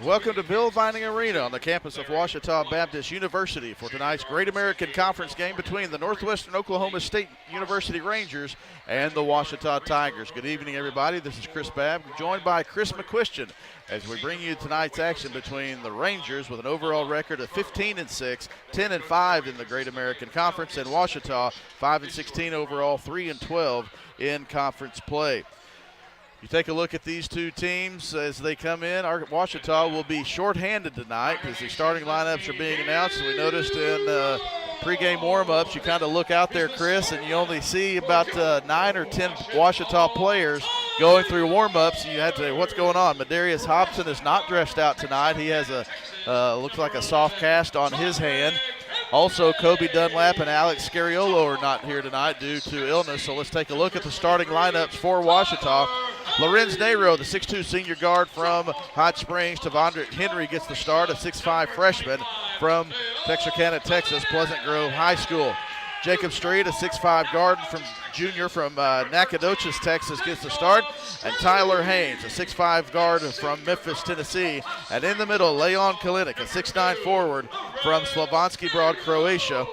Welcome to Bill Vining Arena on the campus of Ouachita Baptist University for tonight's Great American Conference game between the Northwestern Oklahoma State University Rangers and the Ouachita Tigers. Good evening, everybody. This is Chris Babb, joined by Chris McQuistion as we bring you tonight's action between the Rangers with an overall record of 15-6, 10-5 in the Great American Conference, and Ouachita 5-16 overall, 3-12 in conference play. You take a look at these two teams as they come in. Ouachita will be shorthanded tonight as the starting lineups are being announced. We noticed in pregame warm-ups, you kind of look out there, Chris, and you only see about 9 or 10 Ouachita players going through warm-ups. You had to say, what's going on? Medarius Hobson is not dressed out tonight. He has looks like a soft cast on his hand. Also, Kobe Dunlap and Alex Scariolo are not here tonight due to illness. So let's take a look at the starting lineups for Ouachita. Lorenz Nero, the 6'2 senior guard from Hot Springs. Tavondrick Henry gets the start, a 6'5 freshman from Texarkana, Texas, Pleasant Grove High School. Jacob Street, a 6'5 guard from junior from Nacogdoches, Texas, gets the start. And Tyler Haynes, a 6'5 guard from Memphis, Tennessee. And in the middle, Leon Kalinic, a 6'9 forward from Slavonski Brod, Croatia.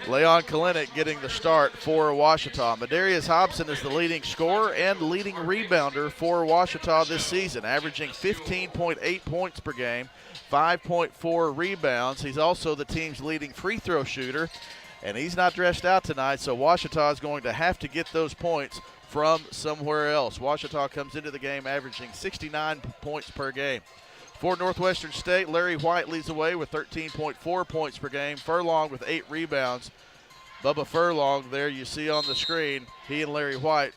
Leon Kalinic getting the start for Ouachita. Medarius Hobson is the leading scorer and leading rebounder for Ouachita this season, averaging 15.8 points per game, 5.4 rebounds. He's also the team's leading free throw shooter, and he's not dressed out tonight, so Ouachita is going to have to get those points from somewhere else. Ouachita comes into the game averaging 69 points per game. For Northwestern State, Larry White leads the way with 13.4 points per game. Furlong with 8 rebounds. Bubba Furlong there you see on the screen. He and Larry White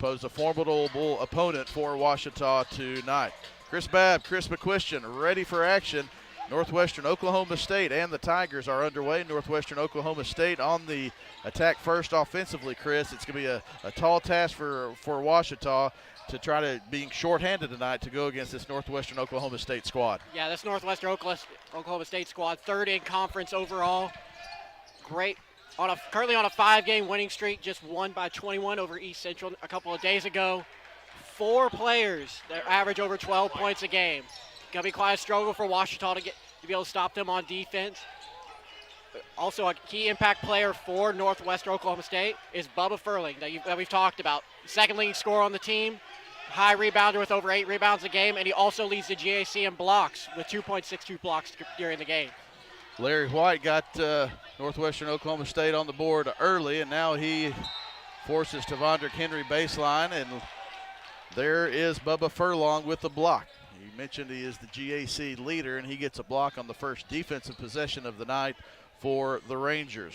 pose a formidable opponent for Ouachita tonight. Chris Babb, Chris McQuistion ready for action. Northwestern Oklahoma State and the Tigers are underway. Northwestern Oklahoma State on the attack first offensively, Chris. It's going to be a tall task for Ouachita to try to being shorthanded tonight to go against this Northwestern Oklahoma State squad. Yeah, this Northwestern Oklahoma State squad, third in conference overall. Great. Currently on a 5-game winning streak, just won by 21 over East Central a couple of days ago. 4 players that average over 12 points a game. Gonna be quite a struggle for Ouachita to be able to stop them on defense. Also, a key impact player for Northwestern Oklahoma State is Bubba Furling that we've talked about. Second leading scorer on the team, high rebounder with over 8 rebounds a game, and he also leads the GAC in blocks with 2.62 blocks during the game. Larry White got Northwestern Oklahoma State on the board early, and now he forces Tavondrick Henry baseline, and there is Bubba Furlong with the block. You mentioned he is the GAC leader, and he gets a block on the first defensive possession of the night for the Rangers.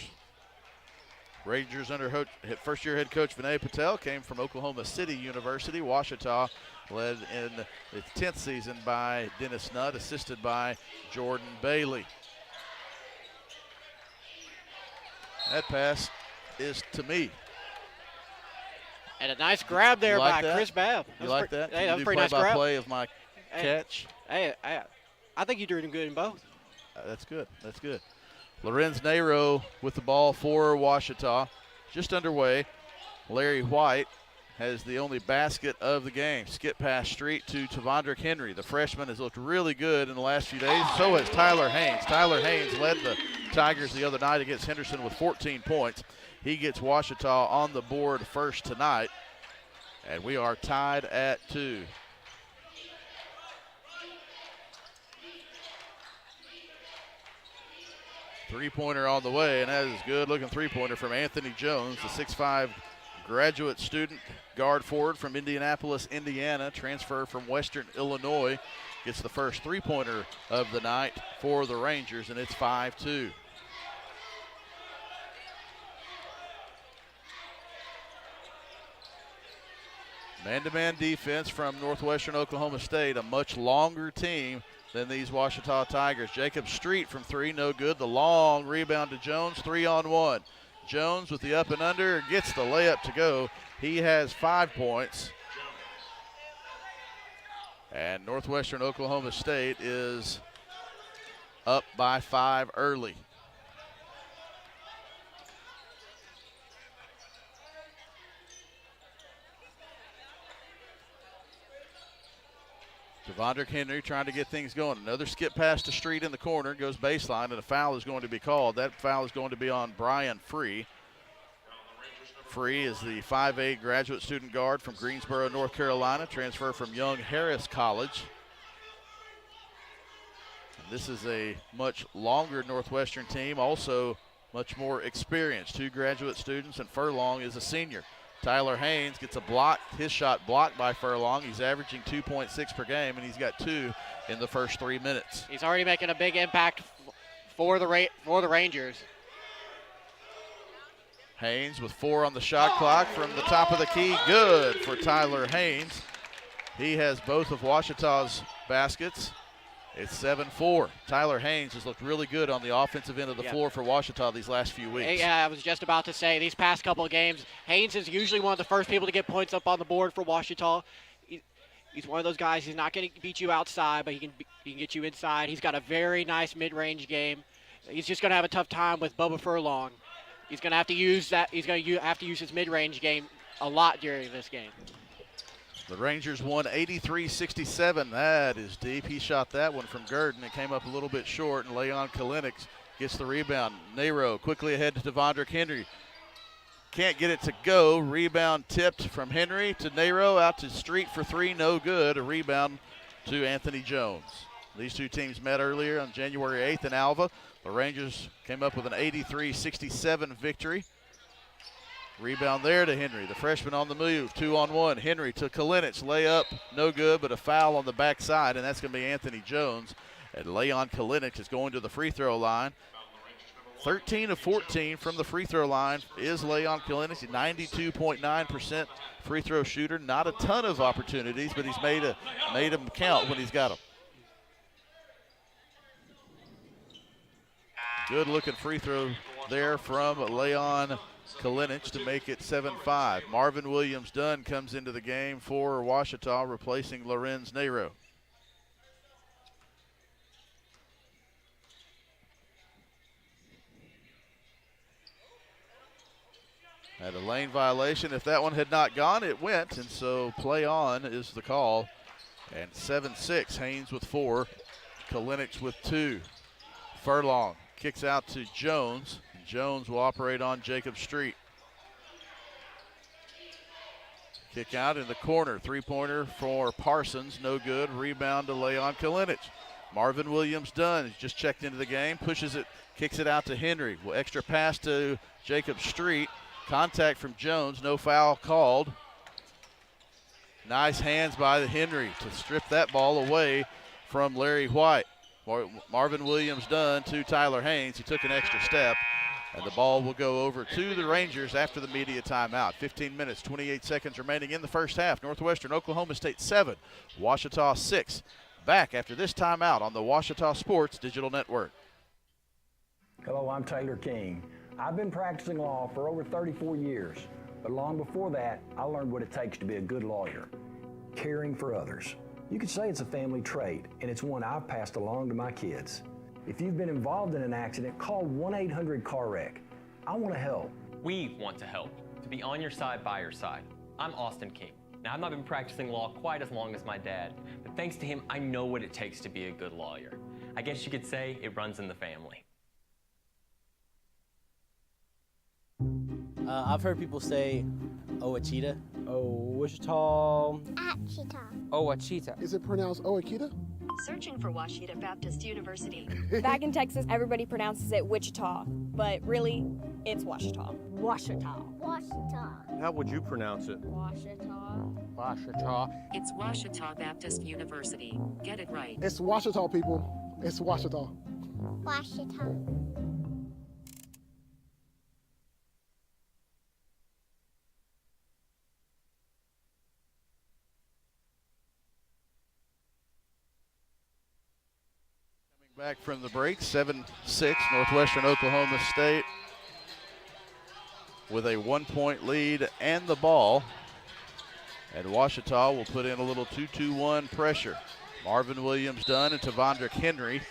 Rangers under first-year head coach Vinay Patel came from Oklahoma City University. Ouachita led in its 10th season by Dennis Nutt, assisted by Jordan Bailey. That pass is to me. And a nice grab there by Chris Babb. You like that? Hey, that was a pretty nice grab. Play of my catch. Hey, I think you're doing good in both. That's good. That's good. Lorenz Nero with the ball for Ouachita. Just underway. Larry White has the only basket of the game. Skip past Street to Tavondrick Henry. The freshman has looked really good in the last few days. So has Tyler Haynes. Tyler Haynes led the Tigers the other night against Henderson with 14 points. He gets Ouachita on the board first tonight. And we are tied at 2. Three-pointer on the way, and that is a good-looking three-pointer from Anthony Jones, the 6'5 graduate student guard forward from Indianapolis, Indiana, transfer from Western Illinois. Gets the first three-pointer of the night for the Rangers, and it's 5-2. Man-to-man defense from Northwestern Oklahoma State, a much longer team than these Ouachita Tigers. Jacob Street from 3, no good. The long rebound to Jones, 3-on-1. Jones with the up and under, gets the layup to go. He has 5 points. And Northwestern Oklahoma State is up by 5 early. Devondrick Henry trying to get things going. Another skip pass to Street in the corner, goes baseline, and a foul is going to be called. That foul is going to be on Brian Free. Free is the 5'8" graduate student guard from Greensboro, North Carolina, transfer from Young Harris College. And this is a much longer Northwestern team, also much more experienced. 2 graduate students, and Furlong is a senior. Tyler Haynes gets a block, his shot blocked by Furlong. He's averaging 2.6 per game, and he's got 2 in the first 3 minutes. He's already making a big impact for the Rangers. Haynes with 4 on the shot clock from the top of the key. Good for Tyler Haynes. He has both of Ouachita's baskets. It's 7-4. Tyler Haynes has looked really good on the offensive end of the floor for Ouachita these last few weeks. Yeah, I was just about to say, these past couple of games, Haynes is usually one of the first people to get points up on the board for Ouachita. He's one of those guys, he's not going to beat you outside, but he can get you inside. He's got a very nice mid-range game. He's just going to have a tough time with Bubba Furlong. He's going to have to use that. He's going to have to use his mid-range game a lot during this game. The Rangers won 83-67. That is deep. He shot that one from Gurdon. It came up a little bit short, and Leon Kalinick gets the rebound. Nero quickly ahead to Devondrick Henry. Can't get it to go. Rebound tipped from Henry to Nero, out to Street for 3. No good. A rebound to Anthony Jones. These two teams met earlier on January 8th in Alva. The Rangers came up with an 83-67 victory. Rebound there to Henry, the freshman on the move, 2-on-1. Henry to Kalinick, layup, no good, but a foul on the backside, and that's going to be Anthony Jones. And Leon Kalinick is going to the free throw line. 13 of 14 from the free throw line is Leon Kalinick, 92.9% free throw shooter. Not a ton of opportunities, but he's made them count when he's got them. Good looking free throw there from Leon Kalinick to make it 7-5. Marvin Williams-Dunn comes into the game for Ouachita, replacing Lorenz Nero. Had a lane violation. If that one had not gone, it went, and so play on is the call. And 7-6, Haynes with 4, Kalinick with 2. Furlong kicks out to Jones. Jones will operate on Jacob Street. Kick out in the corner. 3-pointer for Parsons. No good. Rebound to Leon Kalinick. Marvin Williams-Dunn just checked into the game. Pushes it. Kicks it out to Henry. Well, extra pass to Jacob Street. Contact from Jones. No foul called. Nice hands by Henry to strip that ball away from Larry White. Marvin Williams-Dunn to Tyler Haynes. He took an extra step, and the ball will go over to the Rangers after the media timeout. 15 minutes, 28 seconds remaining in the first half. Northwestern Oklahoma State 7, Ouachita 6. Back after this timeout on the Ouachita Sports Digital Network. Hello, I'm Taylor King. I've been practicing law for over 34 years, but long before that, I learned what it takes to be a good lawyer, caring for others. You could say it's a family trait, and it's one I've passed along to my kids. If you've been involved in an accident, call 1-800-CAR-WRECK. I want to help. We want to help, to be on your side, by your side. I'm Austin King. Now, I've not been practicing law quite as long as my dad, but thanks to him, I know what it takes to be a good lawyer. I guess you could say it runs in the family. I've heard people say Ouachita. Ouachita. Achita. Ouachita. Is it pronounced Ouachita? Searching for Ouachita Baptist University. Back in Texas, everybody pronounces it Wichita, but really, it's Ouachita. Ouachita. Ouachita. How would you pronounce it? Ouachita. Ouachita. It's Ouachita Baptist University. Get it right. It's Ouachita, people. It's Ouachita. Ouachita. Back from the break, 7-6, Northwestern Oklahoma State with a 1-point lead and the ball. And Ouachita will put in a little 2-2-1 pressure. Marvin Williams-Dunn and Devondrick Henry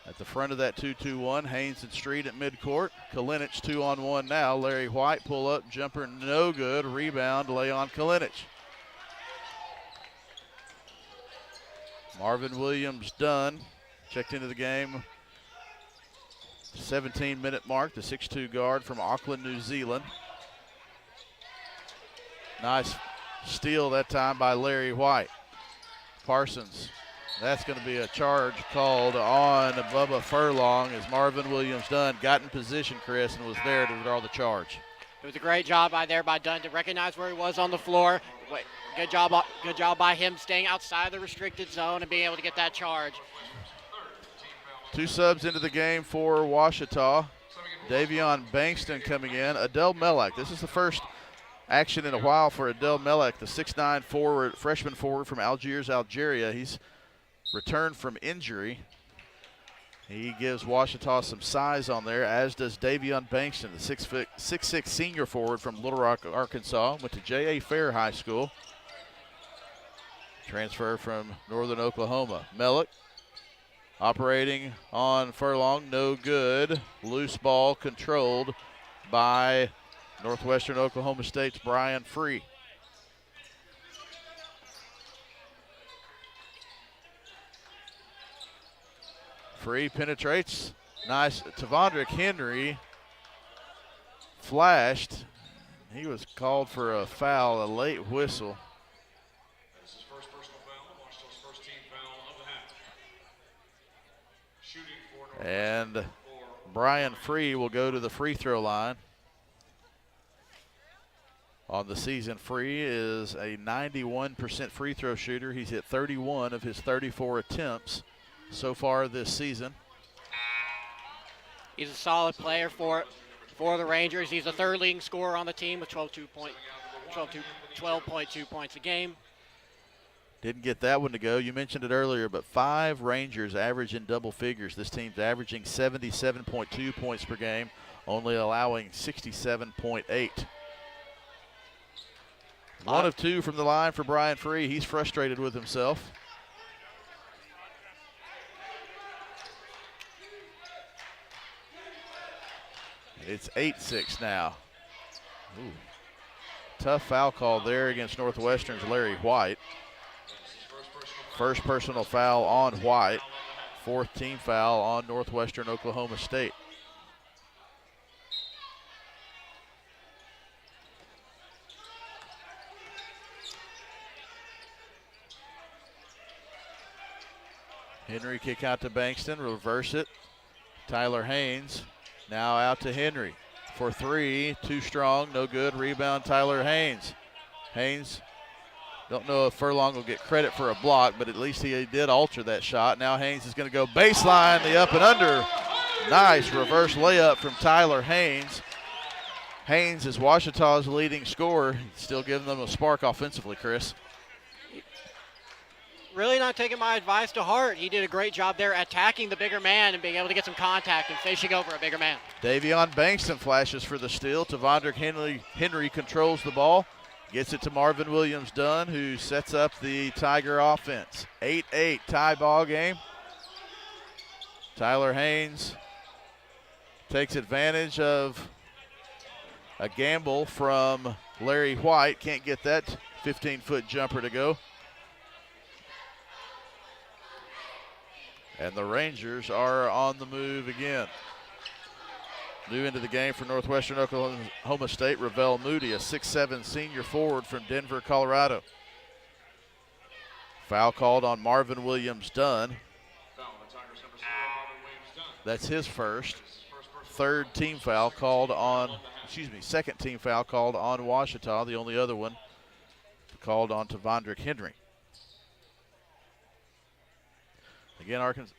at the front of that 2-2-1. Haynes and Street at midcourt. Kalinick 2-on-1 now. Larry White pull up, jumper no good. Rebound, Leon Kalinick. Marvin Williams Dunn checked into the game. 17-minute mark, the 6'2" guard from Auckland, New Zealand. Nice steal that time by Larry White. Parsons, that's going to be a charge called on Bubba Furlong as Marvin Williams Dunn got in position, Chris, and was there to draw the charge. It was a great job by Dunn to recognize where he was on the floor. Good job by him staying outside the restricted zone and being able to get that charge. 2 subs into the game for Washita. Davion Bankston coming in. Adel Melek. This is the first action in a while for Adel Melek, the 6'9" forward, freshman forward from Algiers, Algeria. He's returned from injury. He gives Washita some size on there, as does Davion Bankston, the 6'6" senior forward from Little Rock, Arkansas. Went to J.A. Fair High School. Transfer from Northern Oklahoma. Melek operating on Furlong, no good. Loose ball controlled by Northwestern Oklahoma State's Brian Free. Free penetrates. Nice. Tavondrick Henry flashed. He was called for a foul, a late whistle. That's his first personal foul, Washita's first team foul of the half. Shooting for And Brian Free will go to the free throw line. On the season, Free is a 91% free throw shooter. He's hit 31 of his 34 attempts so far this season. He's a solid player for the Rangers. He's the 3rd leading scorer on the team with 12.2 points a game. Didn't get that one to go. You mentioned it earlier, but 5 Rangers average in double figures. This team's averaging 77.2 points per game, only allowing 67.8. 1 of 2 from the line for Brian Free. He's frustrated with himself. It's 8-6 now. Ooh. Tough foul call there against Northwestern's Larry White. First personal foul on White. 4th team foul on Northwestern Oklahoma State. Henry kick out to Bankston, reverse it. Tyler Haynes now out to Henry for 3, too strong, no good. Rebound Tyler Haynes. Haynes, don't know if Furlong will get credit for a block, but at least he did alter that shot. Now Haynes is going to go baseline, the up and under. Nice reverse layup from Tyler Haynes. Haynes is Washita's leading scorer, still giving them a spark offensively, Chris. Really not taking my advice to heart. He did a great job there attacking the bigger man and being able to get some contact and finishing over a bigger man. Davion Bankston flashes for the steal. Tavondrick Henry controls the ball. Gets it to Marvin Williams Dunn, who sets up the Tiger offense. 8-8 tie ball game. Tyler Haynes takes advantage of a gamble from Larry White. Can't get that 15-foot jumper to go. And the Rangers are on the move again. New into the game for Northwestern Oklahoma State, Ravel Moody, a 6'7" senior forward from Denver, Colorado. Foul called on Marvin Williams Dunn. That's his first. Second team foul called on Washita, the only other one called on Tavondrick Henry. Again, Arkansas,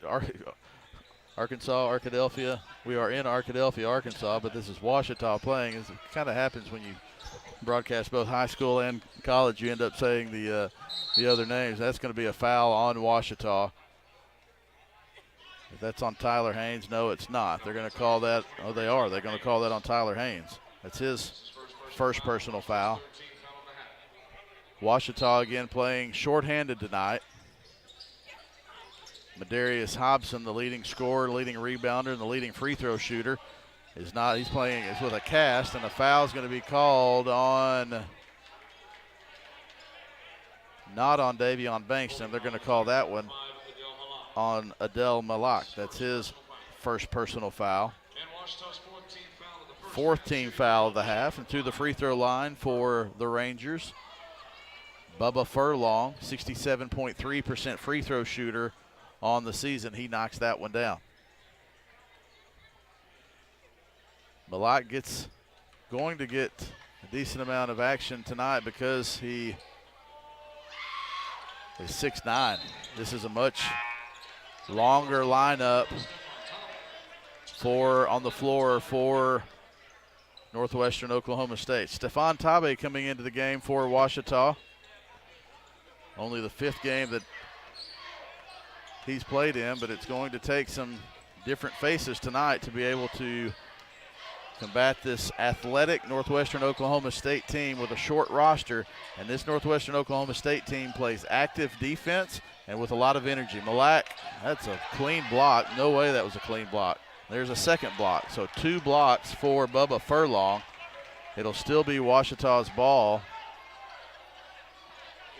Arkadelphia. We are in Arkadelphia, Arkansas, but this is Washita playing. As it kind of happens when you broadcast both high school and college, you end up saying the other names. That's going to be a foul on Washita. If that's on Tyler Haynes, no, it's not. They're going to call that. Oh, they are. They're going to call that on Tyler Haynes. That's his first personal foul. Washita again playing shorthanded tonight. Madarius Hobson, the leading scorer, leading rebounder, and the leading free throw shooter, is not. He's playing with a cast, and a foul is going to be called on, not on Davion Bankston. They're going to call that one on Adel Malak. That's his first personal foul. And Washita's fourth team foul of the first Fourth team foul of the half, and to the free throw line for the Rangers, Bubba Furlong, 67.3% free throw shooter on the season. He knocks that one down. Malak going to get a decent amount of action tonight because he is 6'9". This is a much longer lineup on the floor for Northwestern Oklahoma State. Stephon Tabe coming into the game for Washita. Only the 5th game that he's played in, but it's going to take some different faces tonight to be able to combat this athletic Northwestern Oklahoma State team with a short roster. And this Northwestern Oklahoma State team plays active defense and with a lot of energy. Malak, that's a clean block. No way that was a clean block. There's a second block. So 2 blocks for Bubba Furlong. It'll still be Washita's ball.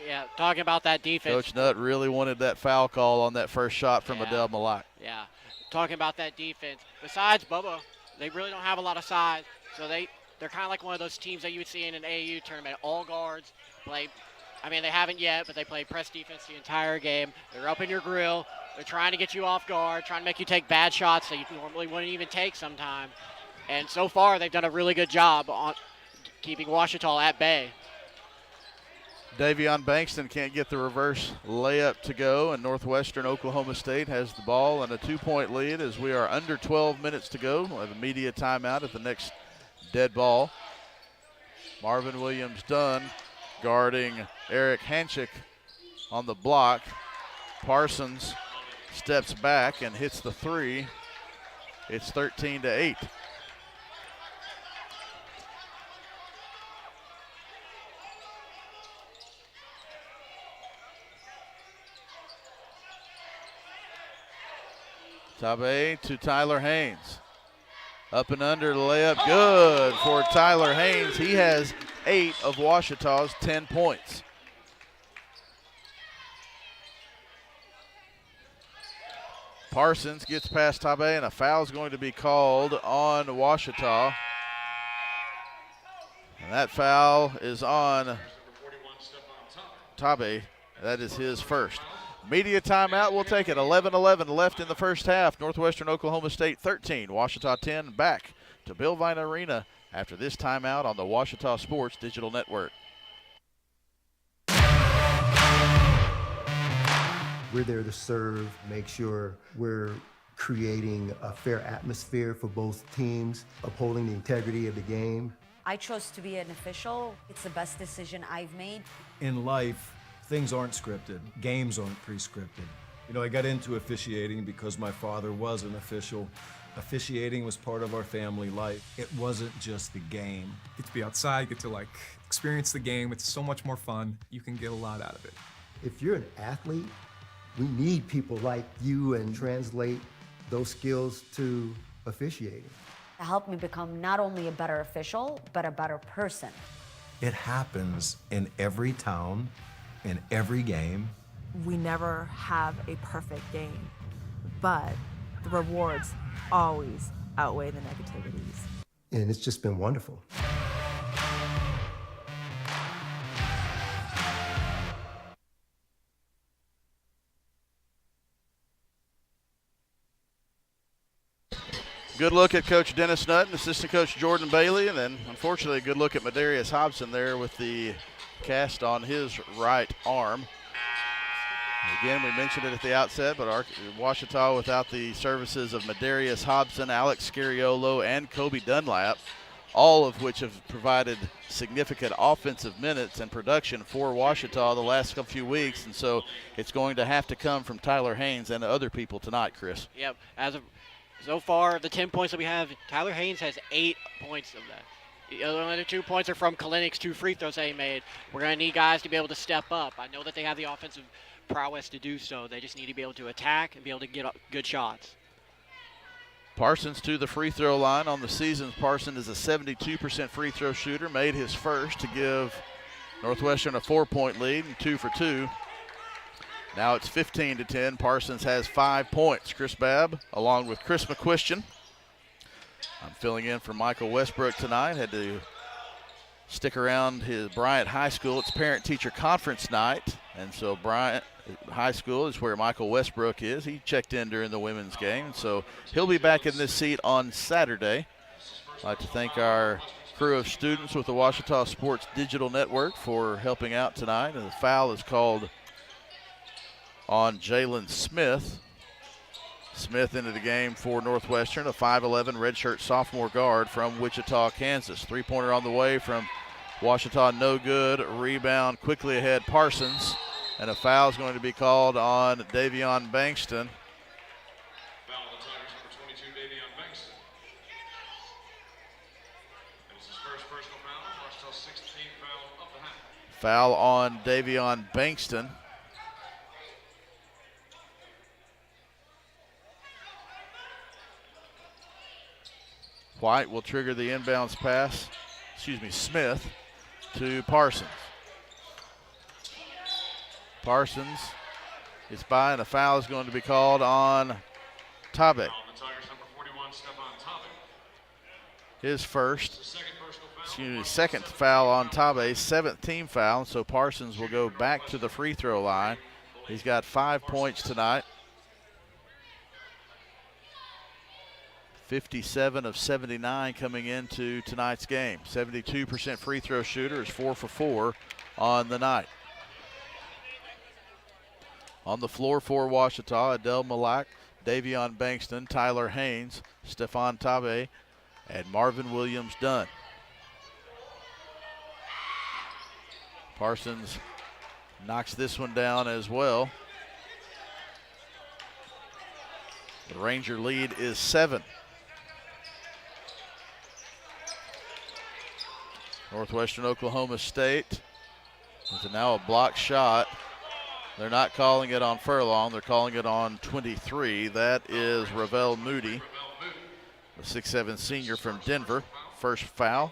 Yeah, talking about that defense. Coach Nutt really wanted that foul call on that first shot from Adel Malak. Yeah, talking about that defense. Besides Bubba, they really don't have a lot of size, so they're kind of like one of those teams that you would see in an AAU tournament. All guards play. I mean, they haven't yet, but they play press defense the entire game. They're up in your grill. They're trying to get you off guard, trying to make you take bad shots that you normally wouldn't even take sometime. And so far, they've done a really good job on keeping Washita at bay. Davion Bankston can't get the reverse layup to go, and Northwestern Oklahoma State has the ball and a 2-point lead as we are under 12 minutes to go. We'll have a media timeout at the next dead ball. Marvin Williams-Dunn guarding Eric Hanchik on the block. Parsons steps back and hits the 3. It's 13-8. Tabe to Tyler Haynes. Up and under the layup, good for Tyler Haynes. He has 8 of Washita's 10 points. Parsons gets past Tabe, and a foul is going to be called on Washita. And that foul is on Tabe. That is his first. Media timeout, we'll take it. 11-11 left in the first half. Northwestern Oklahoma State 13, Washita 10. Back to Bill Vine Arena after this timeout on the Washita Sports Digital Network. We're there to serve, make sure we're creating a fair atmosphere for both teams, upholding the integrity of the game. I chose to be an official. It's the best decision I've made. In life, things aren't scripted. Games aren't pre-scripted. You know, I got into officiating because my father was an official. Officiating was part of our family life. It wasn't just the game. Get to be outside, get to experience the game. It's so much more fun. You can get a lot out of it. If you're an athlete, we need people like you and translate those skills to officiating. It helped me become not only a better official, but a better person. It happens in every town, in every game. We never have a perfect game, but the rewards always outweigh the negativities. And it's just been wonderful. Good look at Coach Dennis Nutt and assistant coach Jordan Bailey, and then unfortunately a good look at Madarius Hobson there with the cast on his right arm. Again, we mentioned it at the outset, but Washita without the services of Madarius Hobson, Alex Scariolo, and Kobe Dunlap, all of which have provided significant offensive minutes and production for Washita the last few weeks, and so it's going to have to come from Tyler Haynes and other people tonight, Chris. Yep, so far, the 10 points that we have, Tyler Haynes has 8 points of that. The other 2 points are from Kalinic's 2 free throws that he made. We're going to need guys to be able to step up. I know that they have the offensive prowess to do so. They just need to be able to attack and be able to get good shots. Parsons to the free throw line. On the season, Parsons is a 72% free throw shooter, made his first to give Northwestern a 4-point lead and 2 for 2. Now it's 15-10. Parsons has 5 points. Chris Babb along with Chris McQuistion. I'm filling in for Michael Westbrook tonight. Had to stick around his Bryant High School. It's parent-teacher conference night, and so Bryant High School is where Michael Westbrook is. He checked in during the women's game, so he'll be back in this seat on Saturday. I'd like to thank our crew of students with the Ouachita Sports Digital Network for helping out tonight. And the foul is called on Jalen Smith. Smith into the game for Northwestern, a 5'11 redshirt sophomore guard from Wichita, Kansas. Three-pointer on the way from Ouachita, no good. Rebound quickly ahead, Parsons. And a foul is going to be called on Davion Bankston. Foul on the Tigers, number 22, Davion Bankston. And it's his first personal foul. Ouachita's 16th foul of the half. Foul on Davion Bankston. White will trigger the inbounds pass, Smith to Parsons. Parsons is by, and a foul is going to be called on Tabe. His second foul on Tabe, seventh team foul, so Parsons will go back to the free throw line. He's got 5 points tonight. 57 of 79 coming into tonight's game. 72% free throw shooter, is 4 for 4 on the night. On the floor for Ouachita, Adele Malak, Davion Bankston, Tyler Haynes, Stephon Tabe, and Marvin Williams-Dunn. Parsons knocks this one down as well. The Ranger lead is 7. Northwestern Oklahoma State is now a block shot. They're not calling it on Furlong. They're calling it on 23. That is Ravel Moody, the 6'7 senior from Denver. First foul.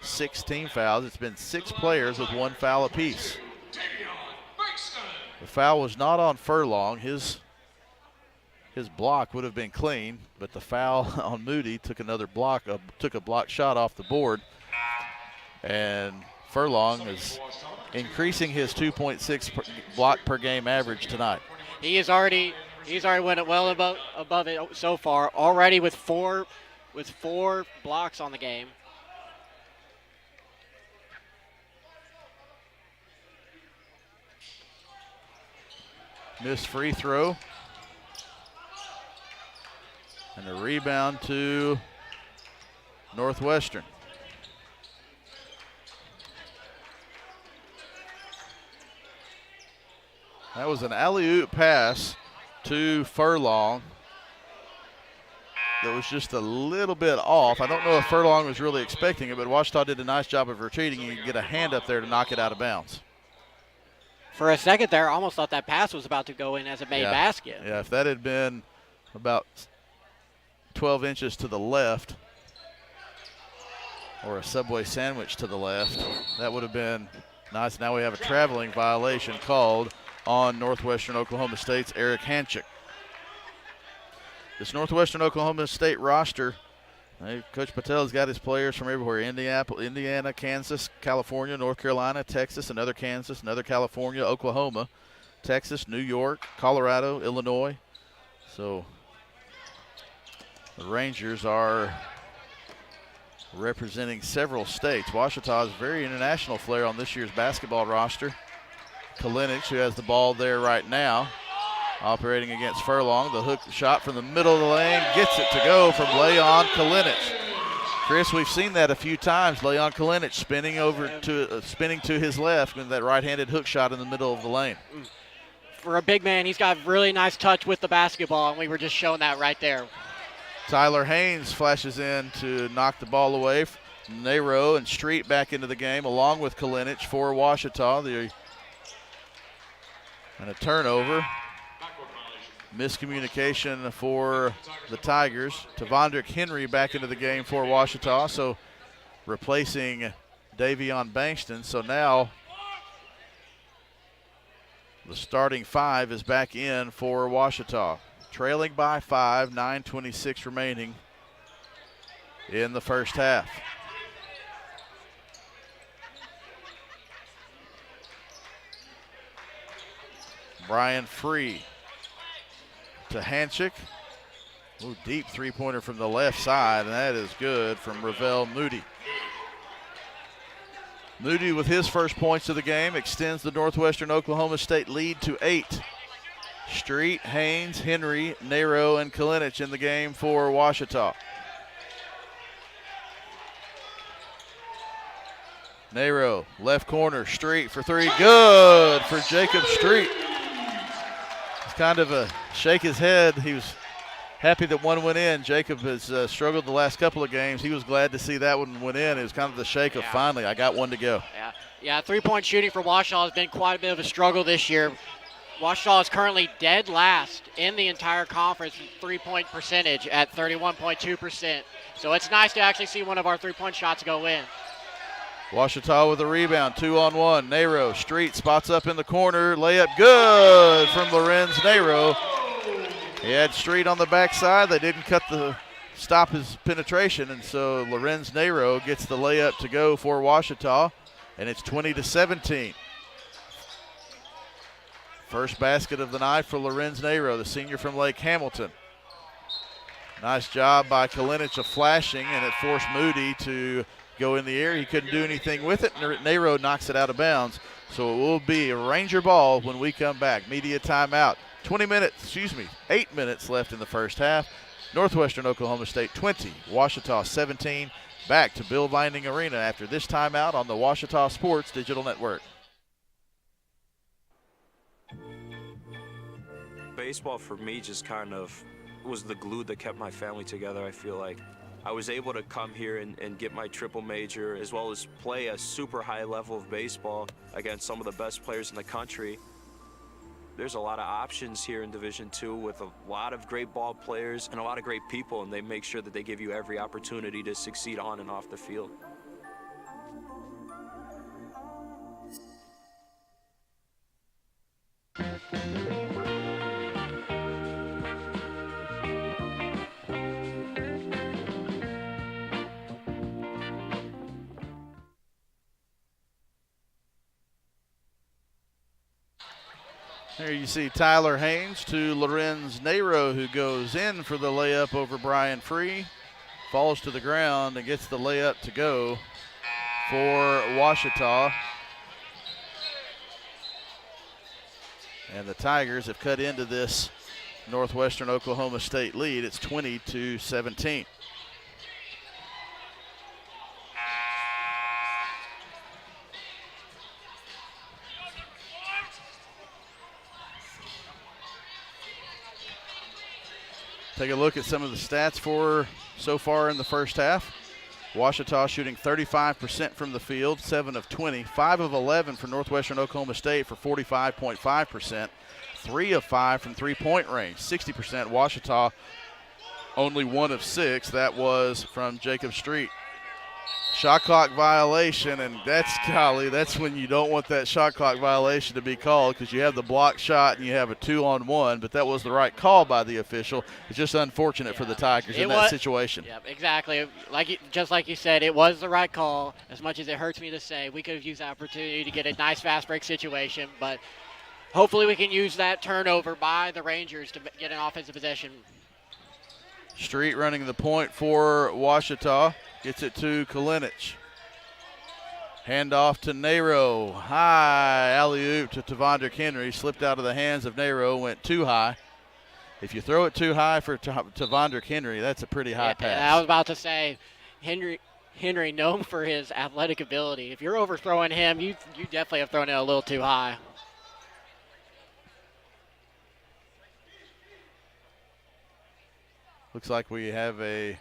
16 fouls. It's been 6 players with 1 foul apiece. The foul was not on Furlong. His block would have been clean, but the foul on Moody took a block shot off the board. And Furlong is increasing his 2.6 block per game average tonight. He's already went well above it so far. Already with four blocks on the game. Missed free throw. And a rebound to Northwestern. That was an alley-oop pass to Furlong that was just a little bit off. I don't know if Furlong was really expecting it, but Ouachita did a nice job of retreating. You can get a hand up there to knock it out of bounds. For a second there, I almost thought that pass was about to go in as a made basket. Yeah, if that had been about 12 inches to the left or a Subway sandwich to the left, that would have been nice. Now we have a traveling violation called on Northwestern Oklahoma State's Eric Hanchik. This Northwestern Oklahoma State roster, Coach Patel's got his players from everywhere: Indiana, Kansas, California, North Carolina, Texas, another Kansas, another California, Oklahoma, Texas, New York, Colorado, Illinois. So the Rangers are representing several states. Ouachita's very international flair on this year's basketball roster. Kalinic, who has the ball there right now, operating against Furlong. The hook shot from the middle of the lane, gets it to go from Leon Kalinic. Chris, we've seen that a few times. Leon Kalinic spinning to his left with that right-handed hook shot in the middle of the lane. For a big man, he's got really nice touch with the basketball, and we were just showing that right there. Tyler Haynes flashes in to knock the ball away. Nero and Street back into the game along with Kalinic for Ouachita. And a turnover. Miscommunication for the Tigers. Tavondrick Henry back into the game for Ouachita, so replacing Davion Bankston. So now The starting five is back in for Ouachita. Trailing by 5, 9:26 remaining in the first half. Brian Free to Hanchik. Ooh, deep three-pointer from the left side, and that is good from Ravel Moody. Moody with his first points of the game extends the Northwestern Oklahoma State lead to 8. Street, Haynes, Henry, Nero, and Kalinich in the game for Ouachita. Nero, left corner, Street for 3. Good for Jacob Street. It's kind of a shake his head. He was happy that one went in. Jacob has struggled the last couple of games. He was glad to see that one went in. It was kind of the shake of finally, I got one to go. Yeah, three-point shooting for Ouachita has been quite a bit of a struggle this year. Ouachita is currently dead last in the entire conference in three-point percentage at 31.2%. So it's nice to actually see one of our three-point shots go in. Ouachita with a rebound, 2-on-1. Nero, Street spots up in the corner. Layup good from Lorenz Nero. He had Street on the backside. They didn't stop his penetration, and so Lorenz Nero gets the layup to go for Ouachita, and it's 20-17. First basket of the night for Lorenz Nero, the senior from Lake Hamilton. Nice job by Kalinich of flashing, and it forced Moody to go in the air. He couldn't do anything with it. Nero knocks it out of bounds, so it will be a Ranger ball when we come back. Media timeout. 8 minutes left in the first half. Northwestern Oklahoma State 20, Ouachita 17. Back to Bill Vining Arena after this timeout on the Ouachita Sports Digital Network. Baseball for me just kind of was the glue that kept my family together. I feel like I was able to come here and get my triple major, as well as play a super high level of baseball against some of the best players in the country. There's a lot of options here in Division II with a lot of great ball players and a lot of great people, and they make sure that they give you every opportunity to succeed on and off the field. There you see Tyler Haynes to Lorenz Nero, who goes in for the layup over Brian Free. Falls to the ground and gets the layup to go for Ouachita. And the Tigers have cut into this Northwestern Oklahoma State lead. It's 20-17. Take a look at some of the stats for so far in the first half. Ouachita shooting 35% from the field, 7 of 20, 5 of 11 for Northwestern Oklahoma State for 45.5%, 3 of 5 from three-point range, 60%. Ouachita only 1 of 6. That was from Jacob Street. Shot clock violation, and that's when you don't want that shot clock violation to be called, because you have the block shot and you have a 2-on-1, but that was the right call by the official. It's just unfortunate for the Tigers in that situation. Yeah, exactly. Just like you said, it was the right call. As much as it hurts me to say, we could have used that opportunity to get a nice fast break situation, but hopefully we can use that turnover by the Rangers to get an offensive possession. Street running the point for Ouachita. Gets it to Kalinich. Handoff to Nero. High alley-oop to Tavondrick Henry. Slipped out of the hands of Nero, went too high. If you throw it too high for Tavondrick Henry, that's a pretty high pass. I was about to say, Henry known for his athletic ability. If you're overthrowing him, you definitely have thrown it a little too high. Looks like we have a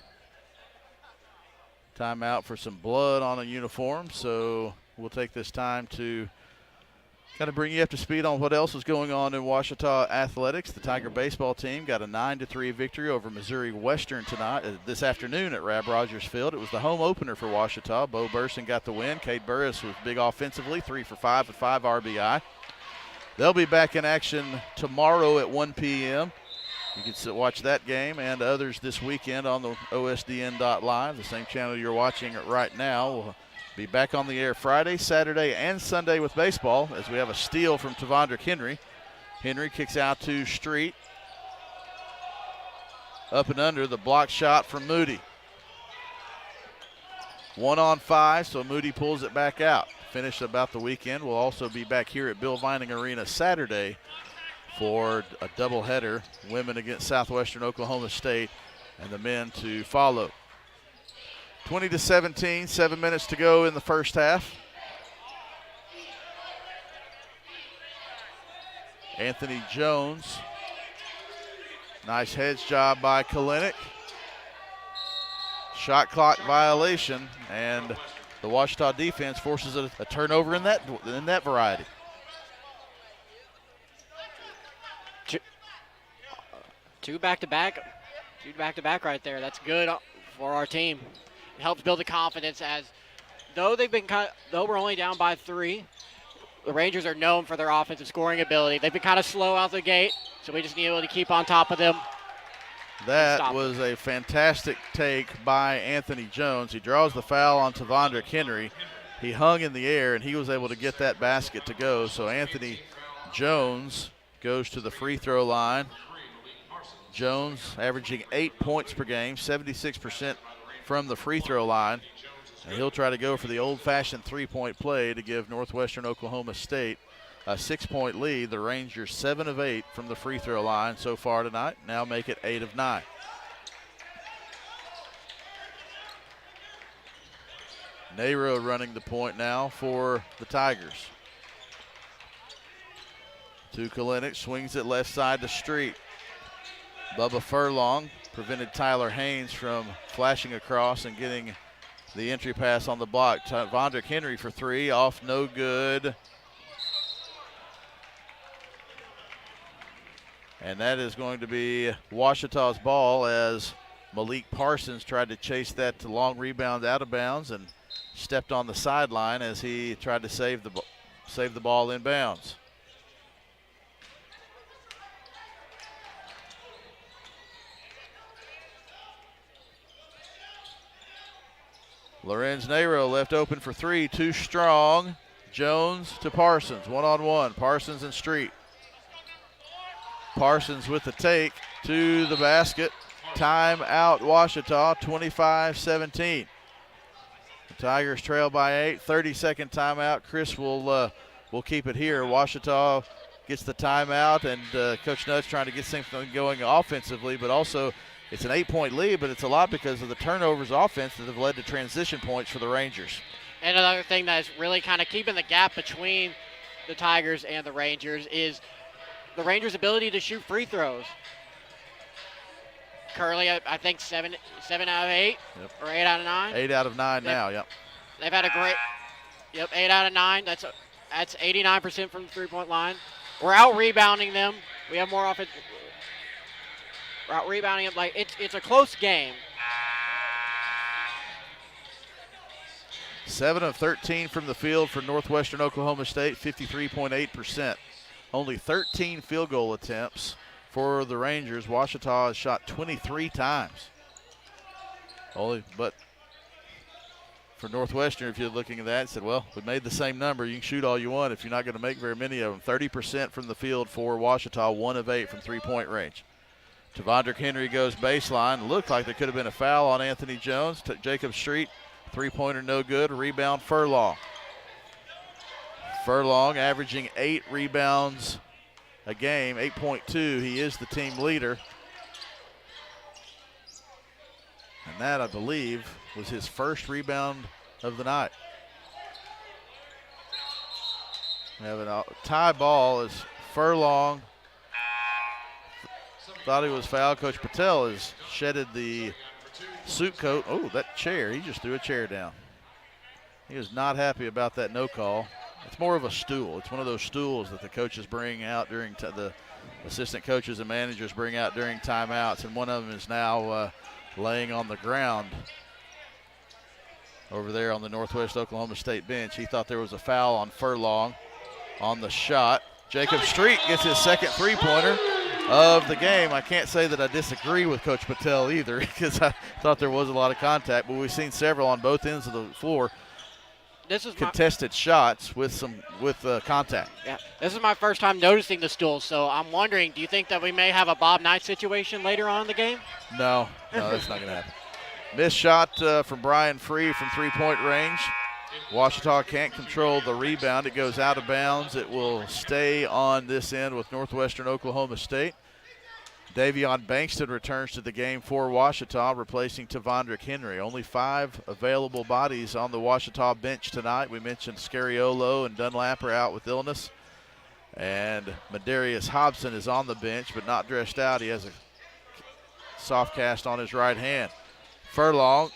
timeout for some blood on a uniform, so we'll take this time to kind of bring you up to speed on what else is going on in Ouachita athletics. The Tiger baseball team got a 9-3 victory over Missouri Western this afternoon at Rab Rogers Field. It was the home opener for Ouachita. Bo Burson got the win. Cade Burris was big offensively, 3 for 5 with 5 RBI. They'll be back in action tomorrow at 1 p.m. You can watch that game and others this weekend on the OSDN.live, the same channel you're watching it right now. We'll be back on the air Friday, Saturday, and Sunday with baseball as we have a steal from Tavondrick Henry. Henry kicks out to Street. Up and under, the block shot from Moody. 1-on-5, so Moody pulls it back out. Finish about the weekend. We'll also be back here at Bill Vining Arena Saturday for a doubleheader, women against Southwestern Oklahoma State, and the men to follow. 20-17, 7 minutes to go in the first half. Anthony Jones. Nice hedge job by Kalinick. Shot clock violation, and the Ouachita defense forces a turnover in that variety. Two back-to-back right there. That's good for our team. It helps build the confidence as though we're only down by 3, the Rangers are known for their offensive scoring ability. They've been kind of slow out the gate, so we just need to be able to keep on top of them. That was a fantastic take by Anthony Jones. He draws the foul on Tavondrick Henry. He hung in the air, and he was able to get that basket to go. So Anthony Jones goes to the free throw line. Jones averaging 8 points per game, 76% from the free throw line. And he'll try to go for the old-fashioned three-point play to give Northwestern Oklahoma State a 6-point lead. The Rangers 7 of 8 from the free throw line so far tonight. Now make it 8 of 9. Nero running the point now for the Tigers. To Kalinick, swings it left side to Street. Bubba Furlong prevented Tyler Haynes from flashing across and getting the entry pass on the block. Tavondrick Henry for 3, off no good. And that is going to be Ouachita's ball as Malik Parsons tried to chase that to long rebound out of bounds and stepped on the sideline as he tried to save the ball in bounds. Lorenz Nero left open for 3, too strong. Jones to Parsons, one-on-one. Parsons and Street. Parsons with the take to the basket. Time out Ouachita, 25-17. The Tigers trail by 8, 30-second timeout. Chris will keep it here. Ouachita gets the timeout, and Coach Nutt's trying to get something going offensively, but also it's an 8-point lead, but it's a lot because of the turnovers offense that have led to transition points for the Rangers. And another thing that is really kind of keeping the gap between the Tigers and the Rangers is the Rangers' ability to shoot free throws. Currently, I think 7 out of 8, yep. Or 8 out of 9. 8 out of 9 now, yep. They've had a great, 8 out of 9. That's 89% from the three-point line. We're out-rebounding them. We have more offense. We're out-rebounding them. Like, it's a close game. 7 of 13 from the field for Northwestern Oklahoma State, 53.8%. Only 13 field goal attempts for the Rangers. Ouachita has shot 23 times. But for Northwestern, if you're looking at that, said, well, we made the same number. You can shoot all you want if you're not going to make very many of them. 30% from the field for Ouachita, 1 of 8 from three-point range. Tavondrick Henry goes baseline. Looked like there could have been a foul on Anthony Jones. Jacob Street, three-pointer no good. Rebound Furlong. Furlong averaging 8 rebounds a game, 8.2. He is the team leader. And that, I believe, was his first rebound of the night. We have a tie ball as Furlong thought he was fouled. Coach Patel has shedded the suit coat. Oh, that chair. He just threw a chair down. He was not happy about that no call. It's more of a stool. It's one of those stools that the coaches bring out during the assistant coaches and managers bring out during timeouts, and one of them is now laying on the ground over there on the Northwest Oklahoma State bench. He thought there was a foul on Furlong on the shot. Jacob Street gets his second three-pointer of the game. I can't say that I disagree with Coach Patel either because I thought there was a lot of contact, but we've seen several on both ends of the floor. This is contested shots with contact. Yeah, this is my first time noticing the stools, so I'm wondering, do you think that we may have a Bob Knight situation later on in the game? No, that's not going to happen. Missed shot from Brian Free from three-point range. Ouachita can't control the rebound. It goes out of bounds. It will stay on this end with Northwestern Oklahoma State. Davion Bankston returns to the game for Ouachita, replacing Tavondrick Henry. Only 5 available bodies on the Ouachita bench tonight. We mentioned Scariolo and Dunlap are out with illness. And Madarius Hobson is on the bench, but not dressed out. He has a soft cast on his right hand. Furlong,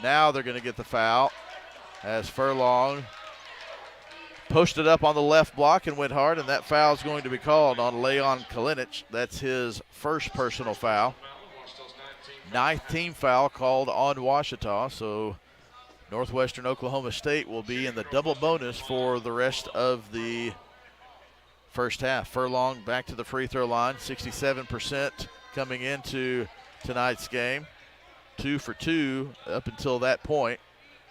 now they're going to get the foul as Furlong posted up on the left block and went hard, and that foul is going to be called on Leon Kalinic. That's his first personal foul. 9th team foul called on Ouachita, so Northwestern Oklahoma State will be in the double bonus for the rest of the first half. Furlong back to the free throw line, 67% coming into tonight's game. 2 for 2 up until that point,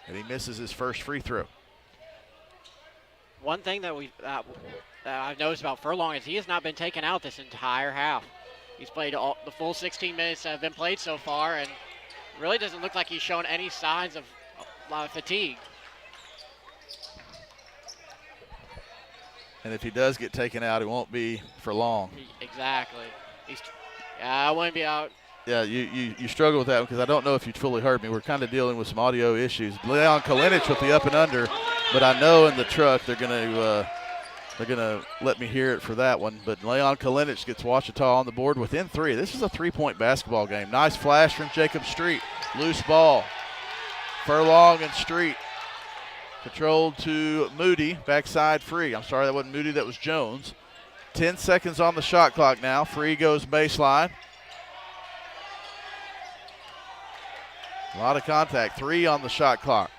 and he misses his first free throw. One thing that I've noticed about Furlong is he has not been taken out this entire half. He's played the full 16 minutes that have been played so far, and really doesn't look like he's shown any signs of a lot of fatigue. And if he does get taken out, it won't be for long. Exactly. I wouldn't be out. Yeah, you struggle with that because I don't know if you fully heard me. We're kind of dealing with some audio issues. Leon Kalinic with the up and under, but I know in the truck they're gonna let me hear it for that one. But Leon Kalinic gets Ouachita on the board within 3. This is a 3-point basketball game. Nice flash from Jacob Street. Loose ball. Furlong and Street. Controlled to Moody. Backside Free. I'm sorry, that wasn't Moody, that was Jones. 10 seconds on the shot clock now. Free goes baseline. A lot of contact. 3 on the shot clock.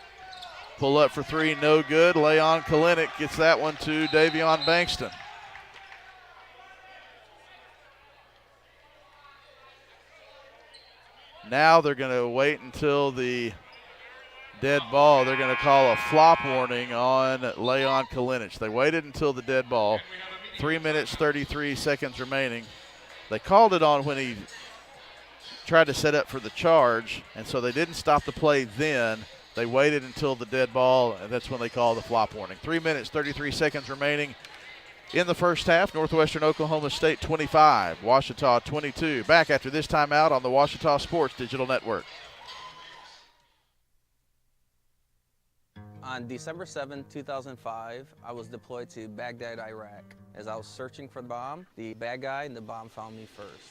Pull up for 3, no good. Leon Kalinic gets that one to Davion Bankston. Now they're going to wait until the dead ball. They're going to call a flop warning on Leon Kalinic. They waited until the dead ball. 3 minutes, 33 seconds remaining. They called it on when he tried to set up for the charge, and so they didn't stop the play then. They waited until the dead ball, and that's when they called the flop warning. 3 minutes, 33 seconds remaining in the first half. Northwestern Oklahoma State 25, Ouachita 22. Back after this timeout on the Ouachita Sports Digital Network. On December 7, 2005, I was deployed to Baghdad, Iraq. As I was searching for the bomb, the bad guy and the bomb found me first.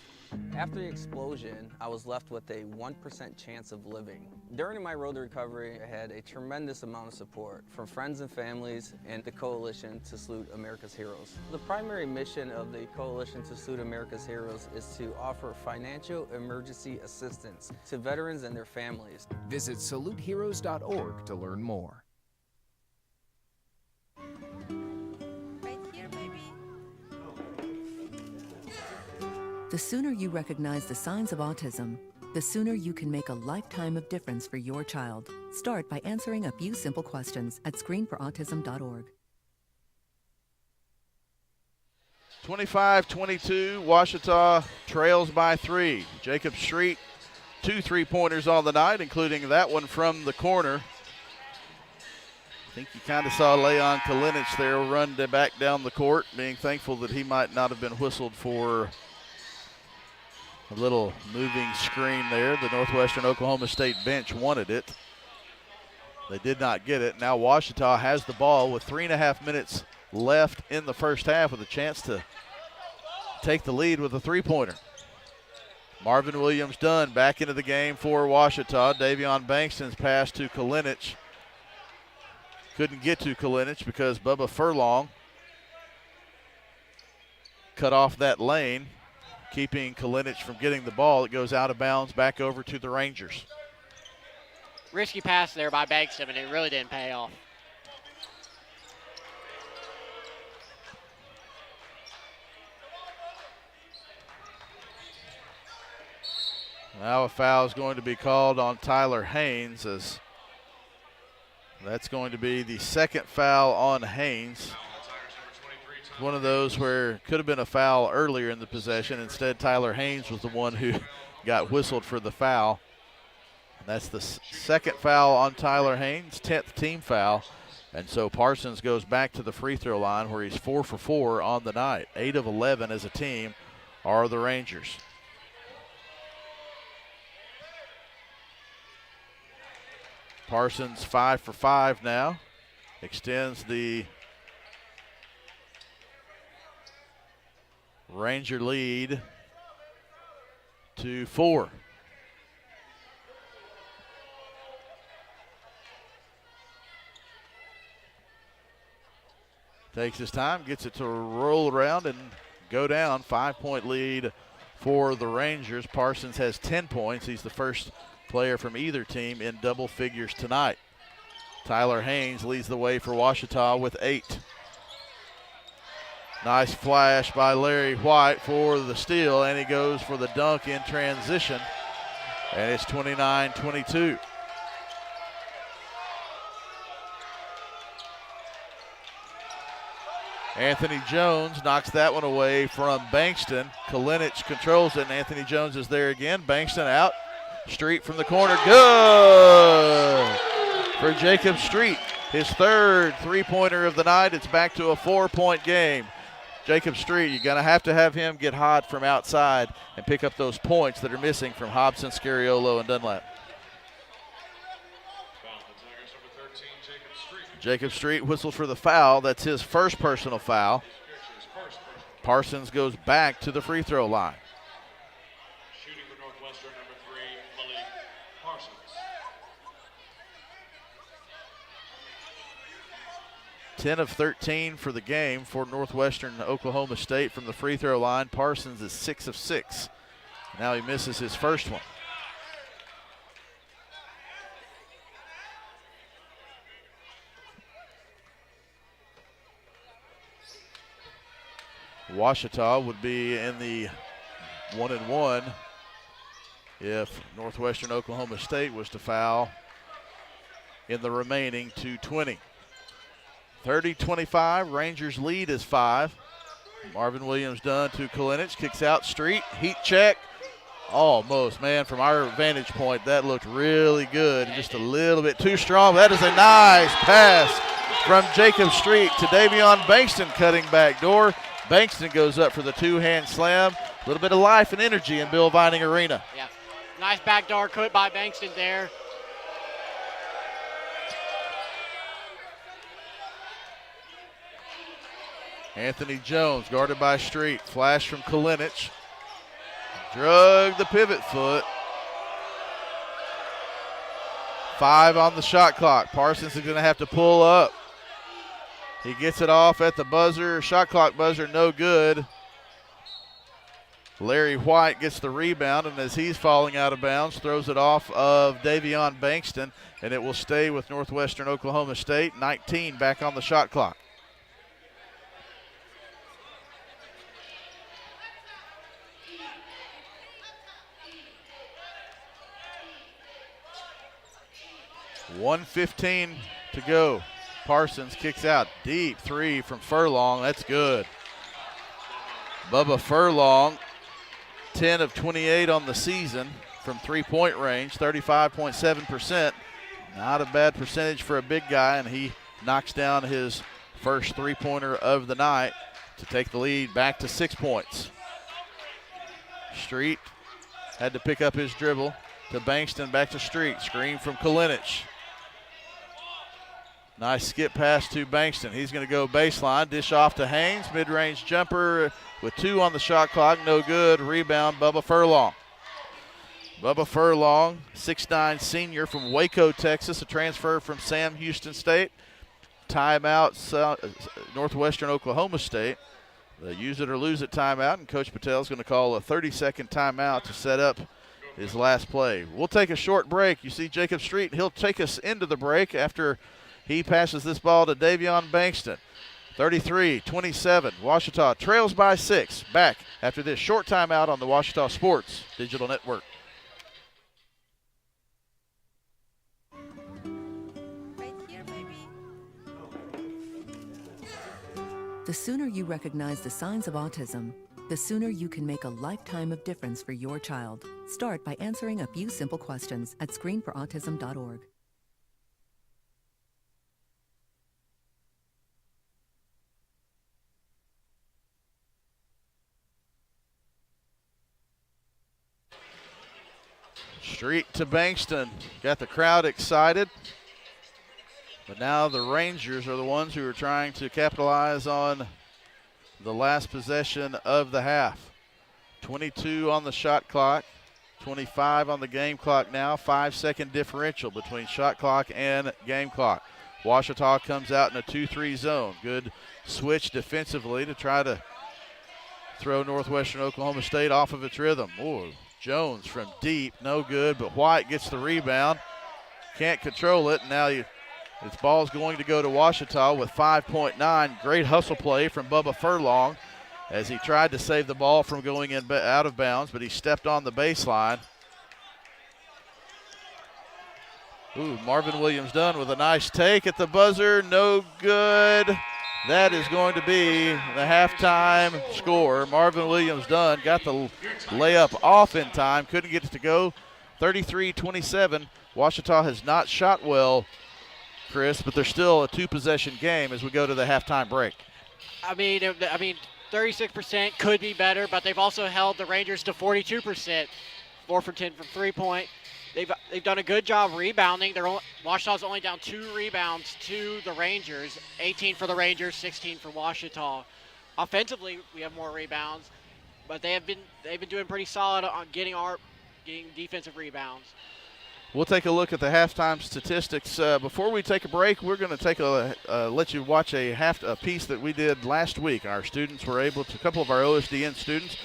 After the explosion, I was left with a 1% chance of living. During my road to recovery, I had a tremendous amount of support from friends and families and the Coalition to Salute America's Heroes. The primary mission of the Coalition to Salute America's Heroes is to offer financial emergency assistance to veterans and their families. Visit saluteheroes.org to learn more. The sooner you recognize the signs of autism, the sooner you can make a lifetime of difference for your child. Start by answering a few simple questions at screenforautism.org. 25-22, Ouachita trails by 3. Jacob Street, 2 3-pointers on the night, including that one from the corner. I think you kind of saw Leon Kalinic there run back down the court, being thankful that he might not have been whistled for a little moving screen there. The Northwestern Oklahoma State bench wanted it. They did not get it. Now Ouachita has the ball with 3.5 minutes left in the first half with a chance to take the lead with a 3-pointer. Marvin Williams-Dunn back into the game for Ouachita. Davion Bankston's pass to Kalinic. Couldn't get to Kalinic because Bubba Furlong cut off that lane, keeping Kalinic from getting the ball. It goes out of bounds back over to the Rangers. Risky pass there by Bankston, and it really didn't pay off. Now a foul is going to be called on Tyler Haynes, as that's going to be the second foul on Haynes. One of those where it could have been a foul earlier in the possession. Instead, Tyler Haynes was the one who got whistled for the foul. And that's the second foul on Tyler Haynes, 10th team foul. And so Parsons goes back to the free throw line where he's 4 for 4 on the night. 8 of 11 as a team are the Rangers. Parsons 5 for 5 now. Extends the Ranger lead to 4. Takes his time, gets it to roll around and go down. 5-point lead for the Rangers. Parsons has 10 points. He's the first player from either team in double figures tonight. Tyler Haynes leads the way for Ouachita with 8. Nice flash by Larry White for the steal, and he goes for the dunk in transition, and it's 29-22. Anthony Jones knocks that one away from Bankston. Kalinic controls it, and Anthony Jones is there again. Bankston out. Street from the corner. Good for Jacob Street. His third three-pointer of the night. It's back to a 4-point game. Jacob Street, you're going to have him get hot from outside and pick up those points that are missing from Hobson, Scariolo, and Dunlap. Jacob Street whistles for the foul. That's his first personal foul. Parsons goes back to the free throw line. Shooting for Northwestern, number 3, Malik Parsons. 10 of 13 for the game for Northwestern Oklahoma State from the free throw line. Parsons is 6 of 6. Now he misses his first one. Ouachita would be in the 1-1 if Northwestern Oklahoma State was to foul in the remaining 2:20. 30-25, Rangers lead is 5. Marvin Williams done to Kalinic, kicks out Street, heat check. Almost, man, from our vantage point, that looked really good. Just a little bit too strong. That is a nice pass from Jacob Street to Davion Bankston cutting back door. Bankston goes up for the two-hand slam. A little bit of life and energy in Bill Vining Arena. Yeah, nice backdoor cut by Bankston there. Anthony Jones guarded by Street. Flash from Kalinic. Drug the pivot foot. 5 on the shot clock. Parsons is going to have to pull up. He gets it off at the buzzer. Shot clock buzzer, no good. Larry White gets the rebound, and as he's falling out of bounds, throws it off of Davion Bankston, and it will stay with Northwestern Oklahoma State. 19 back on the shot clock. .115 to go. Parsons kicks out. Deep three from Furlong. That's good. Bubba Furlong, 10 of 28 on the season from three-point range, 35.7%. Not a bad percentage for a big guy, and he knocks down his first three-pointer of the night to take the lead back to 6 points. Street had to pick up his dribble to Bankston, back to Street. Screen from Kalinic. Nice skip pass to Bankston. He's going to go baseline, dish off to Haynes. Mid-range jumper with 2 on the shot clock, no good. Rebound, Bubba Furlong. Bubba Furlong, 6'9" senior from Waco, Texas, a transfer from Sam Houston State. Timeout, Northwestern Oklahoma State. The use it or lose it timeout, and Coach Patel's going to call a 30-second timeout to set up his last play. We'll take a short break. You see Jacob Street, he'll take us into the break after he passes this ball to Davion Bankston. 33-27, Ouachita trails by 6. Back after this short timeout on the Ouachita Sports Digital Network. The sooner you recognize the signs of autism, the sooner you can make a lifetime of difference for your child. Start by answering a few simple questions at screenforautism.org. Street to Bankston. Got the crowd excited. But now the Rangers are the ones who are trying to capitalize on the last possession of the half. 22 on the shot clock, 25 on the game clock now, 5-second differential between shot clock and game clock. Ouachita comes out in a 2-3 zone. Good switch defensively to try to throw Northwestern Oklahoma State off of its rhythm. Ooh, Jones from deep, no good, but White gets the rebound. Can't control it, and now this ball's going to go to Ouachita with 5.9. Great hustle play from Bubba Furlong as he tried to save the ball from going out of bounds, but he stepped on the baseline. Ooh, Marvin Williams-Dunn with a nice take at the buzzer, no good. That is going to be the halftime score. Marvin Williams-Dunn got the layup off in time, couldn't get it to go. 33-27. Ouachita has not shot well, Chris, but there's still a two-possession game as we go to the halftime break. I mean, 36% could be better, but they've also held the Rangers to 42%, 4 for 10 from three-point. They've done a good job rebounding. Ouachita's only down 2 rebounds to the Rangers, 18 for the Rangers, 16 for Ouachita. Offensively, we have more rebounds, but they've been doing pretty solid on getting defensive rebounds. We'll take a look at the halftime statistics. Before we take a break, we're going to let you watch a piece that we did last week. Our students were able to, a couple of our OSDN students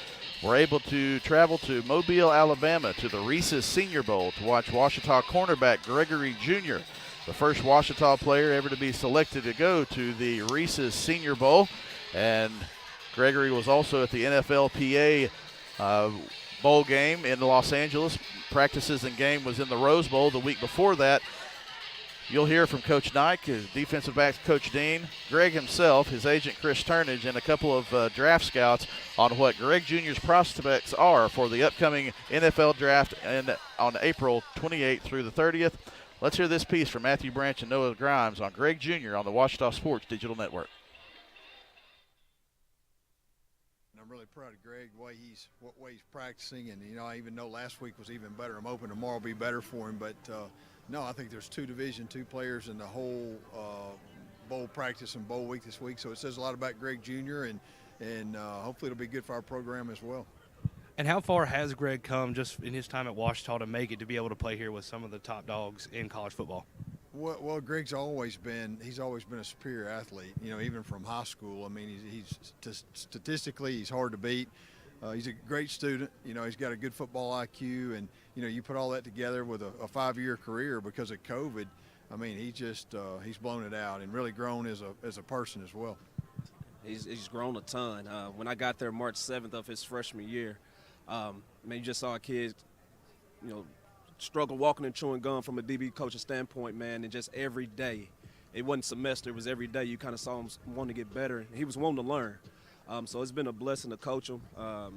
were able to travel to Mobile, Alabama to the Reese's Senior Bowl to watch Ouachita cornerback Gregory Jr., the first Ouachita player ever to be selected to go to the Reese's Senior Bowl. And Gregory was also at the NFLPA bowl game in Los Angeles. Practices and game was in the Rose Bowl the week before that. You'll hear from Coach Nike, his defensive backs Coach Dean, Greg himself, his agent Chris Turnage, and a couple of draft scouts on what Greg Jr.'s prospects are for the upcoming NFL draft on April 28th through the 30th. Let's hear this piece from Matthew Branch and Noah Grimes on Greg Jr. on the Ouachita Sports Digital Network. I'm really proud of Greg, what way he's practicing, and I even know last week was even better. I'm hoping tomorrow will be better for him, but no, I think there's 2 Division II players in the whole bowl practice and bowl week this week, so it says a lot about Greg Jr. and hopefully it'll be good for our program as well. And how far has Greg come just in his time at Ouachita to make it to be able to play here with some of the top dogs in college football? Well, Greg's always been a superior athlete, even from high school. I mean, he's statistically, he's hard to beat. He's a great student. He's got a good football IQ, and, you put all that together with a 5-year career because of COVID. I mean, he's blown it out and really grown as a person as well. He's grown a ton. When I got there March 7th of his freshman year, you just saw a kid, struggle walking and chewing gum from a DB coach's standpoint, man, and just every day. It wasn't semester, it was every day. You kind of saw him wanting to get better. He was wanting to learn. So it's been a blessing to coach him.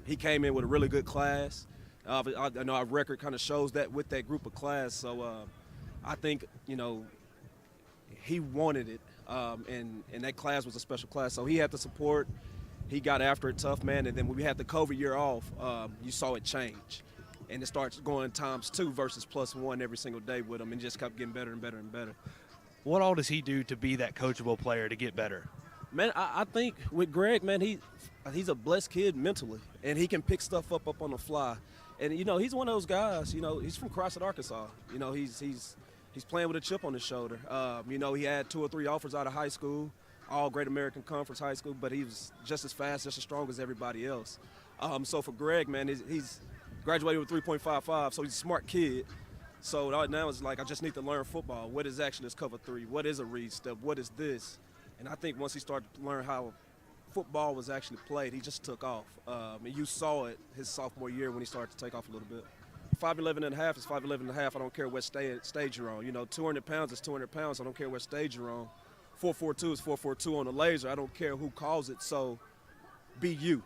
He came in with a really good class. I know our record kind of shows that with that group of class. So I think, he wanted it, and that class was a special class. So he had the support. He got after it tough, man, and then when we had the COVID year off, you saw it change. And it starts going ×2 versus +1 every single day with him, and just kept getting better and better and better. What all does he do to be that coachable player to get better? Man, I think with Greg, man, he's a blessed kid mentally, and he can pick stuff up on the fly. And, he's one of those guys, he's from Crossett, Arkansas. He's playing with a chip on his shoulder. He had 2 or 3 offers out of high school, all Great American Conference high school, but he was just as fast, just as strong as everybody else. So for Greg, man, he's graduated with 3.55, so he's a smart kid. So now it's like I just need to learn football. What is actually this cover 3? What is a read step? What is this? And I think once he started to learn how football was actually played, he just took off. And you saw it his sophomore year when he started to take off a little bit. 5'11 and a half is 5'11 and a half. I don't care what stage you're on. 200 pounds is 200 pounds. I don't care what stage you're on. 442 is 442 on the laser. I don't care who calls it, so be you.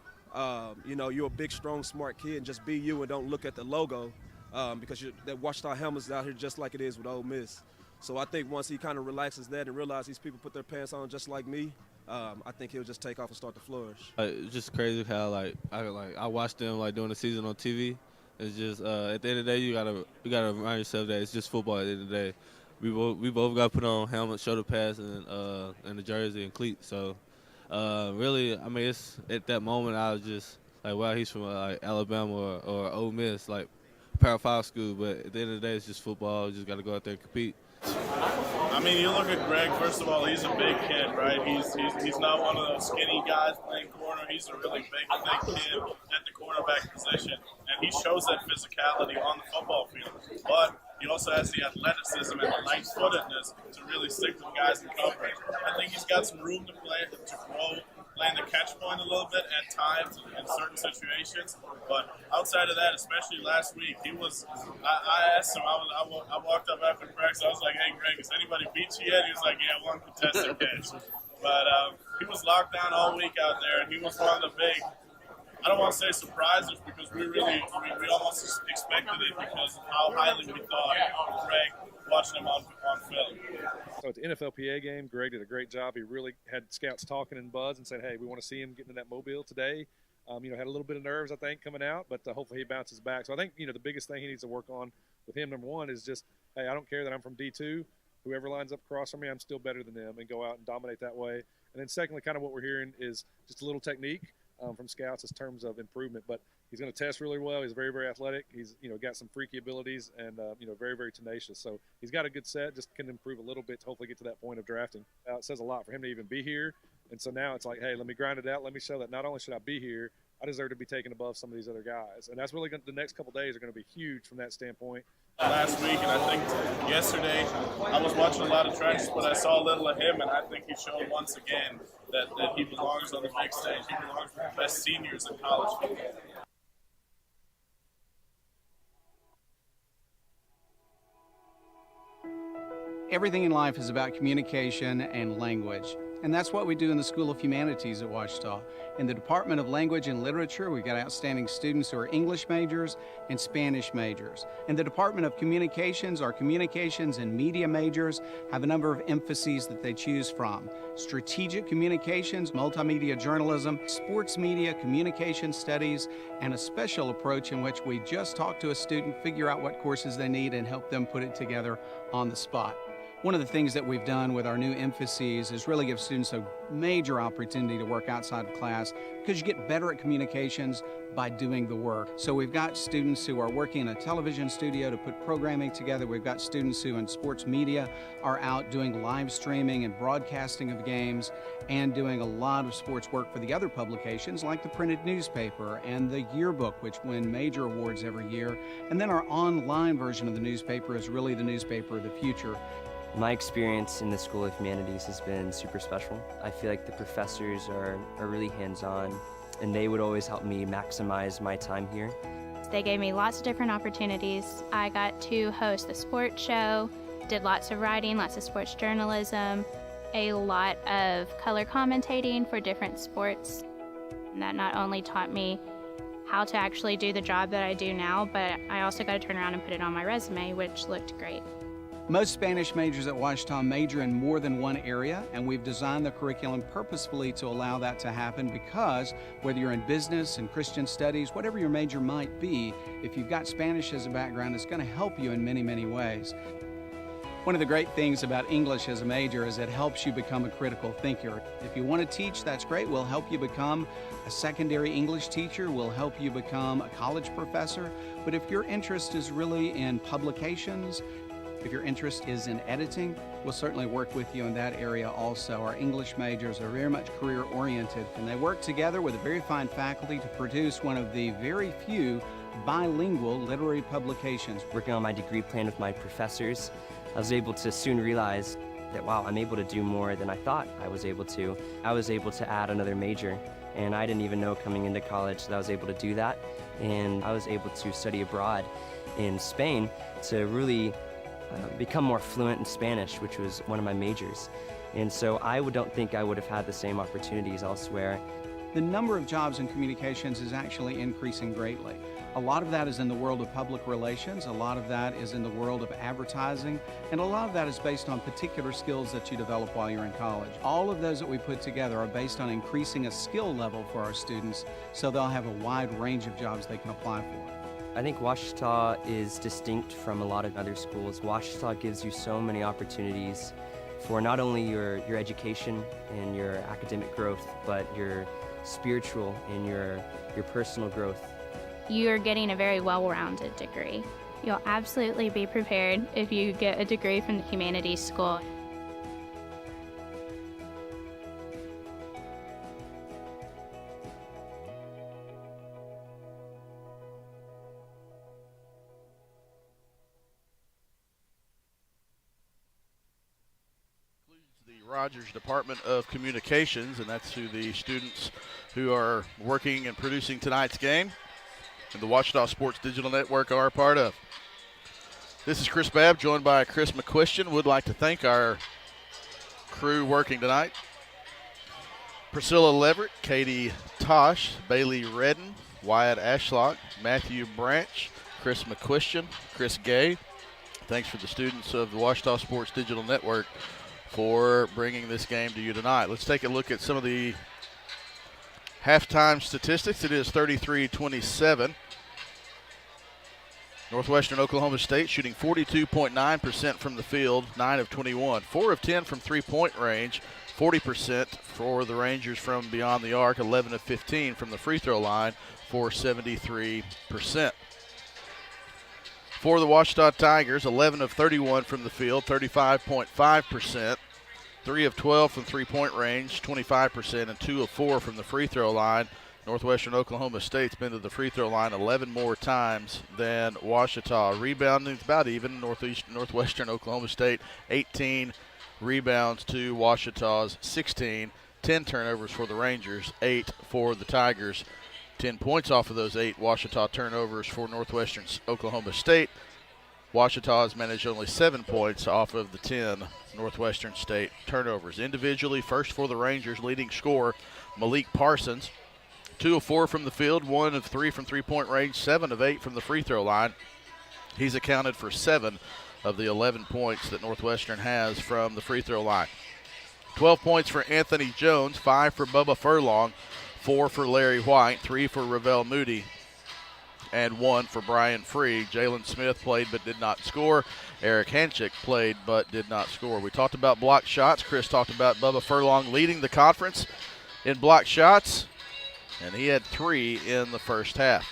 You know, you're a big, strong, smart kid, and just be you and don't look at the logo because that Washita helmet's out here just like it is with Ole Miss. So I think once he kind of relaxes that and realizes these people put their pants on just like me, I think he'll just take off and start to flourish. It's just crazy how I watched them during the season on TV. It's just at the end of the day you gotta remind yourself that it's just football. At the end of the day, we both got to put on helmet, shoulder pads, and the jersey and cleats. So really, I mean, it's at that moment I was just like, wow, he's from Alabama or Ole Miss, Power 5 school. But at the end of the day, it's just football. You just got to go out there and compete. I mean, you look at Greg, first of all, he's a big kid, right? He's not one of those skinny guys playing corner. He's a really big kid at the cornerback position, and he shows that physicality on the football field. But he also has the athleticism and the light-footedness to really stick to the guys in coverage. I think he's got some room to play, to grow, playing the catch point a little bit at times in certain situations. But outside of that, especially last week, I asked him, I walked up after practice, I was like, hey, Greg, has anybody beat you yet? He was like, yeah, one contested catch. But he was locked down all week out there, and he was one of the big, I don't want to say surprises, because we almost expected it because of how highly we thought Greg watching him on film. So at the NFLPA game, Greg did a great job. He really had scouts talking and buzz and said, hey, we want to see him getting in that mobile today. Had a little bit of nerves, I think, coming out, but hopefully he bounces back. So I think, the biggest thing he needs to work on with him, number one, is just, hey, I don't care that I'm from D2. Whoever lines up across from me, I'm still better than them, and go out and dominate that way. And then secondly, kind of what we're hearing is just a little technique from scouts in terms of improvement. But he's going to test really well. He's very, very athletic. He's, got some freaky abilities and, very, very tenacious. So he's got a good set, just can improve a little bit to hopefully get to that point of drafting. It says a lot for him to even be here. And so now it's like, hey, let me grind it out. Let me show that not only should I be here, I deserve to be taken above some of these other guys. And that's really the next couple of days are going to be huge from that standpoint. Last week, and I think yesterday, I was watching a lot of trenches, but I saw a little of him, and I think he showed once again that he belongs on the big stage. He belongs with the best seniors in college football. Everything in life is about communication and language. And that's what we do in the School of Humanities at Washita. In the Department of Language and Literature, we've got outstanding students who are English majors and Spanish majors. In the Department of Communications, our communications and media majors have a number of emphases that they choose from. Strategic communications, multimedia journalism, sports media, communication studies, and a special approach in which we just talk to a student, figure out what courses they need, and help them put it together on the spot. One of the things that we've done with our new emphases is really give students a major opportunity to work outside of class, because you get better at communications by doing the work. So we've got students who are working in a television studio to put programming together. We've got students who in sports media are out doing live streaming and broadcasting of games and doing a lot of sports work for the other publications like the printed newspaper and the yearbook, which win major awards every year. And then our online version of the newspaper is really the newspaper of the future. My experience in the School of Humanities has been super special. I feel like the professors are really hands-on, and they would always help me maximize my time here. They gave me lots of different opportunities. I got to host the sports show, did lots of writing, lots of sports journalism, a lot of color commentating for different sports. And that not only taught me how to actually do the job that I do now, but I also got to turn around and put it on my resume, which looked great. Most Spanish majors at Washita major in more than one area, and we've designed the curriculum purposefully to allow that to happen, because whether you're in business and Christian studies, whatever your major might be, if you've got Spanish as a background, it's going to help you in many, many ways. One of the great things about English as a major is it helps you become a critical thinker. If you want to teach, that's great. We'll help you become a secondary English teacher. We'll help you become a college professor. But if your interest is really in publications, if your interest is in editing, we'll certainly work with you in that area also. Our English majors are very much career-oriented, and they work together with a very fine faculty to produce one of the very few bilingual literary publications. Working on my degree plan with my professors, I was able to soon realize that, wow, I'm able to do more than I thought I was able to. I was able to add another major, and I didn't even know coming into college that I was able to do that. And I was able to study abroad in Spain to really become more fluent in Spanish, which was one of my majors. And so I don't think I would have had the same opportunities elsewhere. The number of jobs in communications is actually increasing greatly. A lot of that is in the world of public relations, a lot of that is in the world of advertising, and a lot of that is based on particular skills that you develop while you're in college. All of those that we put together are based on increasing a skill level for our students so they'll have a wide range of jobs they can apply for. I think Ouachita is distinct from a lot of other schools. Ouachita gives you so many opportunities for not only your education and your academic growth, but your spiritual and your personal growth. You're getting a very well-rounded degree. You'll absolutely be prepared if you get a degree from the humanities school. The Rogers Department of Communications, and that's who the students who are working and producing tonight's game and the Ouachita Sports Digital Network are a part of. This is Chris Babb, joined by Chris McQuistion. Would like to thank our crew working tonight. Priscilla Leverett, Katie Tosh, Bailey Redden, Wyatt Ashlock, Matthew Branch, Chris McQuistion, Chris Gay. Thanks for the students of the Ouachita Sports Digital Network for bringing this game to you tonight. Let's take a look at some of the halftime statistics. It is 33-27. Northwestern Oklahoma State shooting 42.9% from the field, 9 of 21. 4 of 10 from three-point range, 40% for the Rangers from beyond the arc, 11 of 15 from the free throw line for 73%. For the Ouachita Tigers, 11 of 31 from the field, 35.5%. 3 of 12 from three-point range, 25%, and 2 of 4 from the free throw line. Northwestern Oklahoma State's been to the free throw line 11 more times than Ouachita. Rebounding is about even. Northwestern Oklahoma State 18 rebounds to Ouachita's 16. 10 turnovers for the Rangers, 8 for the Tigers. 10 points off of those 8 Ouachita turnovers for Northwestern Oklahoma State. Ouachita has managed only 7 points off of the 10 Northwestern State turnovers. Individually, first for the Rangers, leading scorer Malik Parsons. 2 of 4 from the field, 1 of 3 from three-point range, 7 of 8 from the free throw line. He's accounted for 7 of the 11 points that Northwestern has from the free throw line. 12 points for Anthony Jones, 5 for Bubba Furlong, 4 for Larry White, 3 for Ravel Moody, and 1 for Brian Free. Jalen Smith played but did not score. Eric Hanchik played but did not score. We talked about blocked shots. Chris talked about Bubba Furlong leading the conference in blocked shots, and he had 3 in the first half.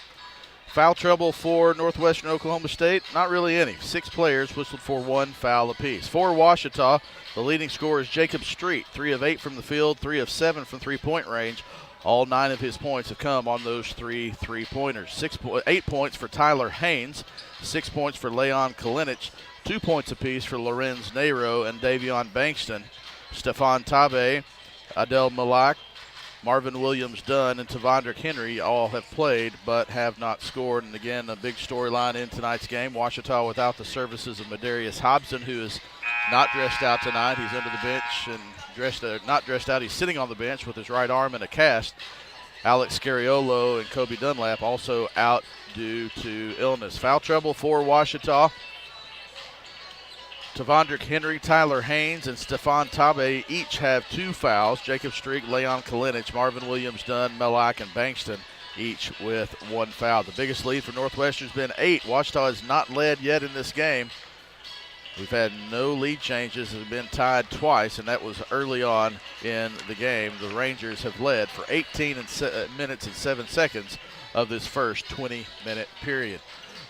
Foul trouble for Northwestern Oklahoma State, not really any. 6 players whistled for 1 foul apiece. For Ouachita, the leading scorer is Jacob Street, 3 of 8 from the field, 3 of 7 from three-point range. All 9 of his points have come on those 3 three-pointers. 8 points for Tyler Haynes, 6 points for Leon Kalinich, 2 points apiece for Lorenz Nero and Davion Bankston. Stefan Tabe, Adel Malak, Marvin Williams-Dunn, and Tavondrick Henry all have played but have not scored. And again, a big storyline in tonight's game. Ouachita without the services of Medarius Hobson, who is not dressed out tonight. He's under the bench and not dressed out. He's sitting on the bench with his right arm in a cast. Alex Scariolo and Kobe Dunlap also out due to illness. Foul trouble for Ouachita. Tavondrick Henry, Tyler Haynes, and Stefan Tabe each have 2 fouls. Jacob Street, Leon Kalinich, Marvin Williams-Dunn, Melak, and Bankston each with 1 foul. The biggest lead for Northwestern has been 8. Ouachita has not led yet in this game. We've had no lead changes. Have been tied twice, and that was early on in the game. The Rangers have led for 18 minutes and 7 seconds of this first 20-minute period.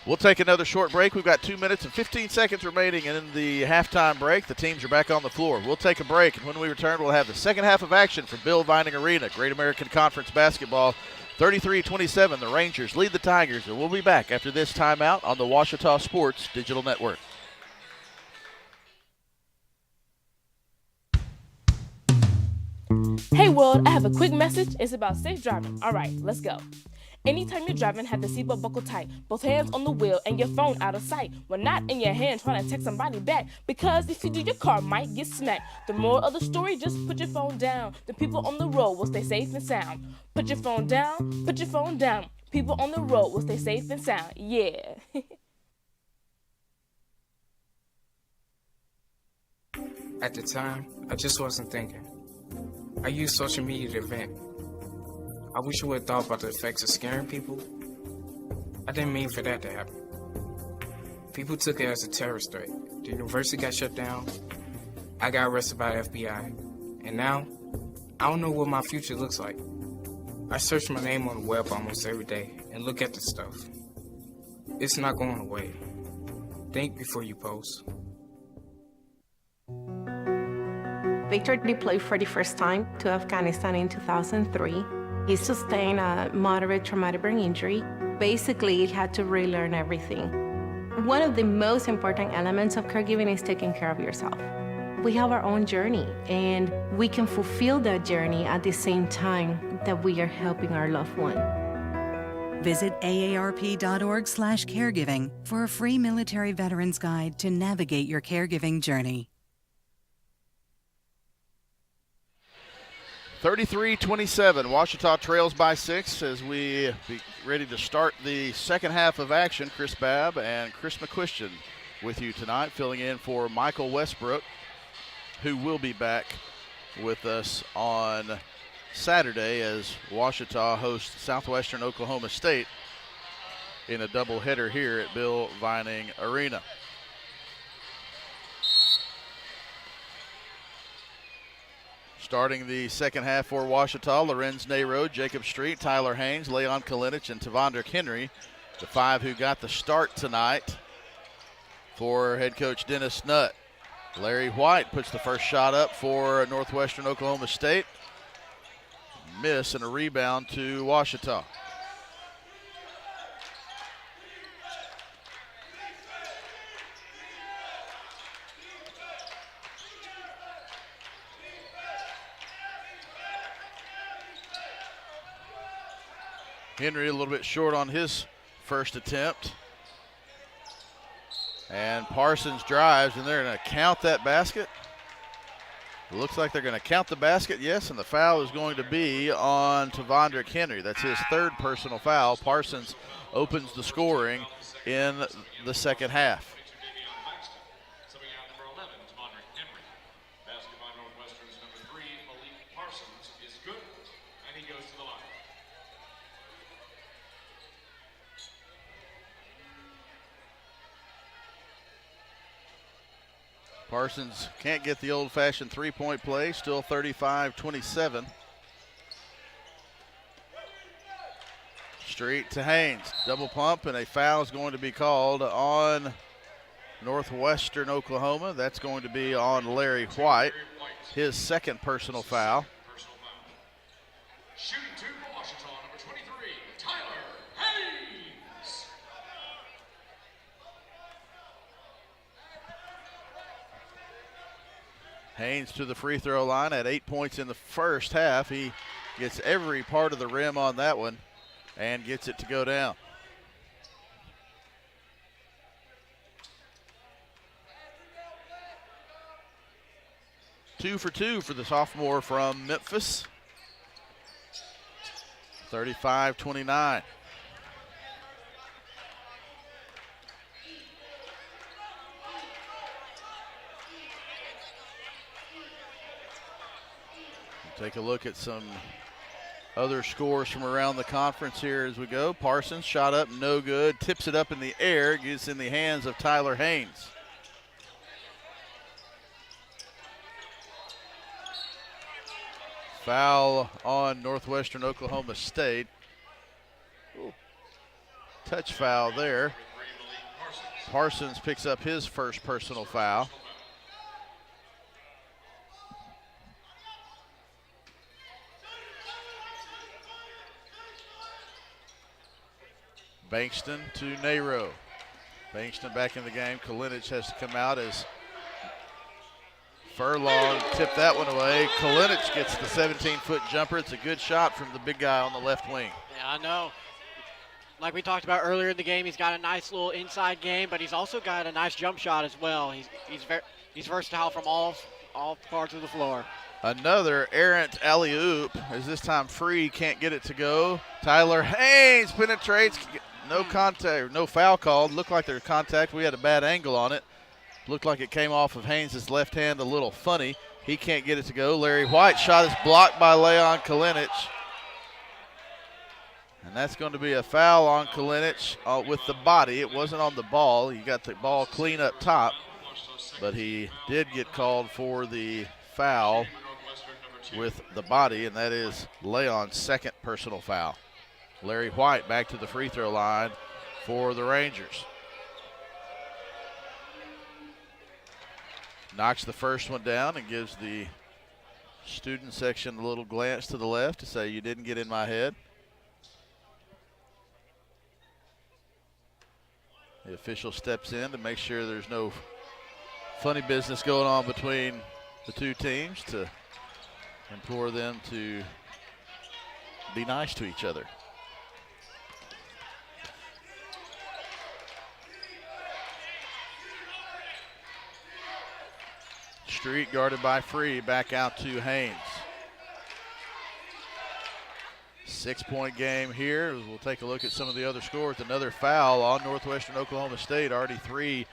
We'll take another short break. We've got 2 minutes and 15 seconds remaining in the halftime break. The teams are back on the floor. We'll take a break, and when we return, we'll have the second half of action for Bill Vining Arena. Great American Conference basketball, 33-27. The Rangers lead the Tigers, and we'll be back after this timeout on the Ouachita Sports Digital Network. Hey world, I have a quick message. It's about safe driving. All right, let's go. Anytime you're driving, have the seatbelt buckled tight. Both hands on the wheel and your phone out of sight. When not in your hand, trying to text somebody back. Because if you do, your car might get smacked. The moral of the story, just put your phone down. The people on the road will stay safe and sound. Put your phone down, put your phone down. People on the road will stay safe and sound. Yeah. At the time, I just wasn't thinking. I used social media to vent. I wish I would have thought about the effects of scaring people. I didn't mean for that to happen. People took it as a terrorist threat. The university got shut down. I got arrested by the FBI. And now, I don't know what my future looks like. I search my name on the web almost every day and look at the stuff. It's not going away. Think before you post. Victor deployed for the first time to Afghanistan in 2003. He sustained a moderate traumatic brain injury. Basically, he had to relearn everything. One of the most important elements of caregiving is taking care of yourself. We have our own journey, and we can fulfill that journey at the same time that we are helping our loved one. Visit aarp.org/caregiving for a free military veterans guide to navigate your caregiving journey. 33-27, Ouachita trails by 6 as we be ready to start the second half of action. Chris Babb and Chris McQuistion with you tonight, filling in for Michael Westbrook, who will be back with us on Saturday as Ouachita hosts Southwestern Oklahoma State in a doubleheader here at Bill Vining Arena. Starting the second half for Ouachita, Lorenz Nero, Jacob Street, Tyler Haynes, Leon Kalinich, and Tavondrick Henry, the 5 who got the start tonight for head coach Dennis Nutt. Larry White puts the first shot up for Northwestern Oklahoma State. Miss and a rebound to Ouachita. Henry a little bit short on his first attempt. And Parsons drives, and they're going to count that basket. It looks like they're going to count the basket, yes, and the foul is going to be on Tavondrick Henry. That's his third personal foul. Parsons opens the scoring in the second half. Parsons can't get the old-fashioned three-point play, still 35-27. Street to Haynes, double pump, and a foul is going to be called on Northwestern Oklahoma. That's going to be on Larry White, his second personal foul. Shooting two for Ouachita, number 23, Tyler Haynes. Haynes to the free throw line at 8 points in the first half. He gets every part of the rim on that one and gets it to go down. Two for the sophomore from Memphis. 35-29. Take a look at some other scores from around the conference here as we go. Parsons shot up, no good. Tips it up in the air, gets in the hands of Tyler Haynes. Foul on Northwestern Oklahoma State. Ooh. Touch foul there. Parsons picks up his first personal foul. Bankston to Nero. Bankston back in the game. Kalinich has to come out as Furlong tipped that one away. Kalinich gets the 17-foot jumper. It's a good shot from the big guy on the left wing. Yeah, I know. like we talked about earlier in the game, he's got a nice little inside game, but he's also got a nice jump shot as well. He's versatile from all parts of the floor. Another errant alley-oop, as this time Free can't get it to go. Tyler Haynes penetrates, no contact, no foul called. Looked like there was contact. We had a bad angle on it. Looked like it came off of Haynes' left hand a little funny. He can't get it to go. Larry White shot is blocked by Leon Kalinic. And that's going to be a foul on Kalinic with the body. It wasn't on the ball. He got the ball clean up top, but he did get called for the foul with the body, and that is Leon's second personal foul. Larry White back to the free throw line for the Rangers. Knocks the first one down and gives the student section a little glance to the left to say, you didn't get in my head. The official steps in to make sure there's no funny business going on between the two teams to implore them to be nice to each other. Street guarded by Free, back out to Haynes. 6-point game here. We'll take a look at some of the other scores. Another foul on Northwestern Oklahoma State, already 3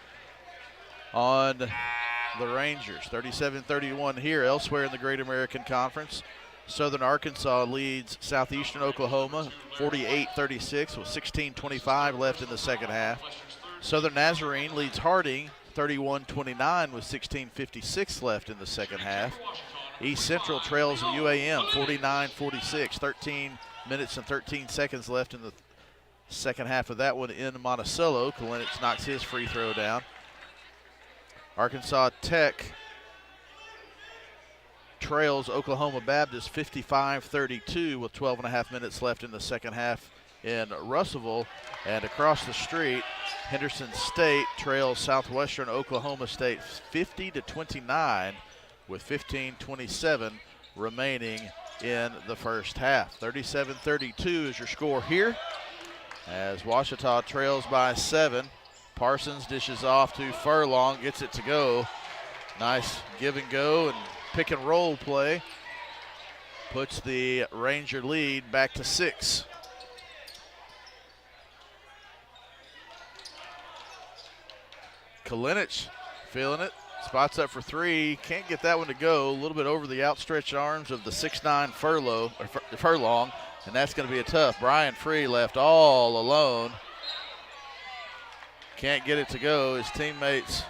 on the Rangers. 37-31 here. Elsewhere in the Great American Conference, Southern Arkansas leads Southeastern Oklahoma 48-36 with 16:25 left in the second half. Southern Nazarene leads Harding 31-29 with 16:56 left in the second half. East Central trails UAM 49-46, 13 minutes and 13 seconds left in the second half of that one in Monticello. Kalinic knocks his free throw down. Arkansas Tech trails Oklahoma Baptist 55-32 with 12.5 minutes left in the second half in Russellville. And across the street, Henderson State trails Southwestern Oklahoma State 50-29 with 15:27 remaining in the first half. 37-32 is your score here as Ouachita trails by 7. Parsons dishes off to Furlong, gets it to go. Nice give and go and pick and roll play. Puts the Ranger lead back to 6. Kalinic feeling it. Spots up for 3. Can't get that one to go. A little bit over the outstretched arms of the 6'9 Furlong, and that's going to be a tough. Brian Free left all alone. Can't get it to go. His teammates,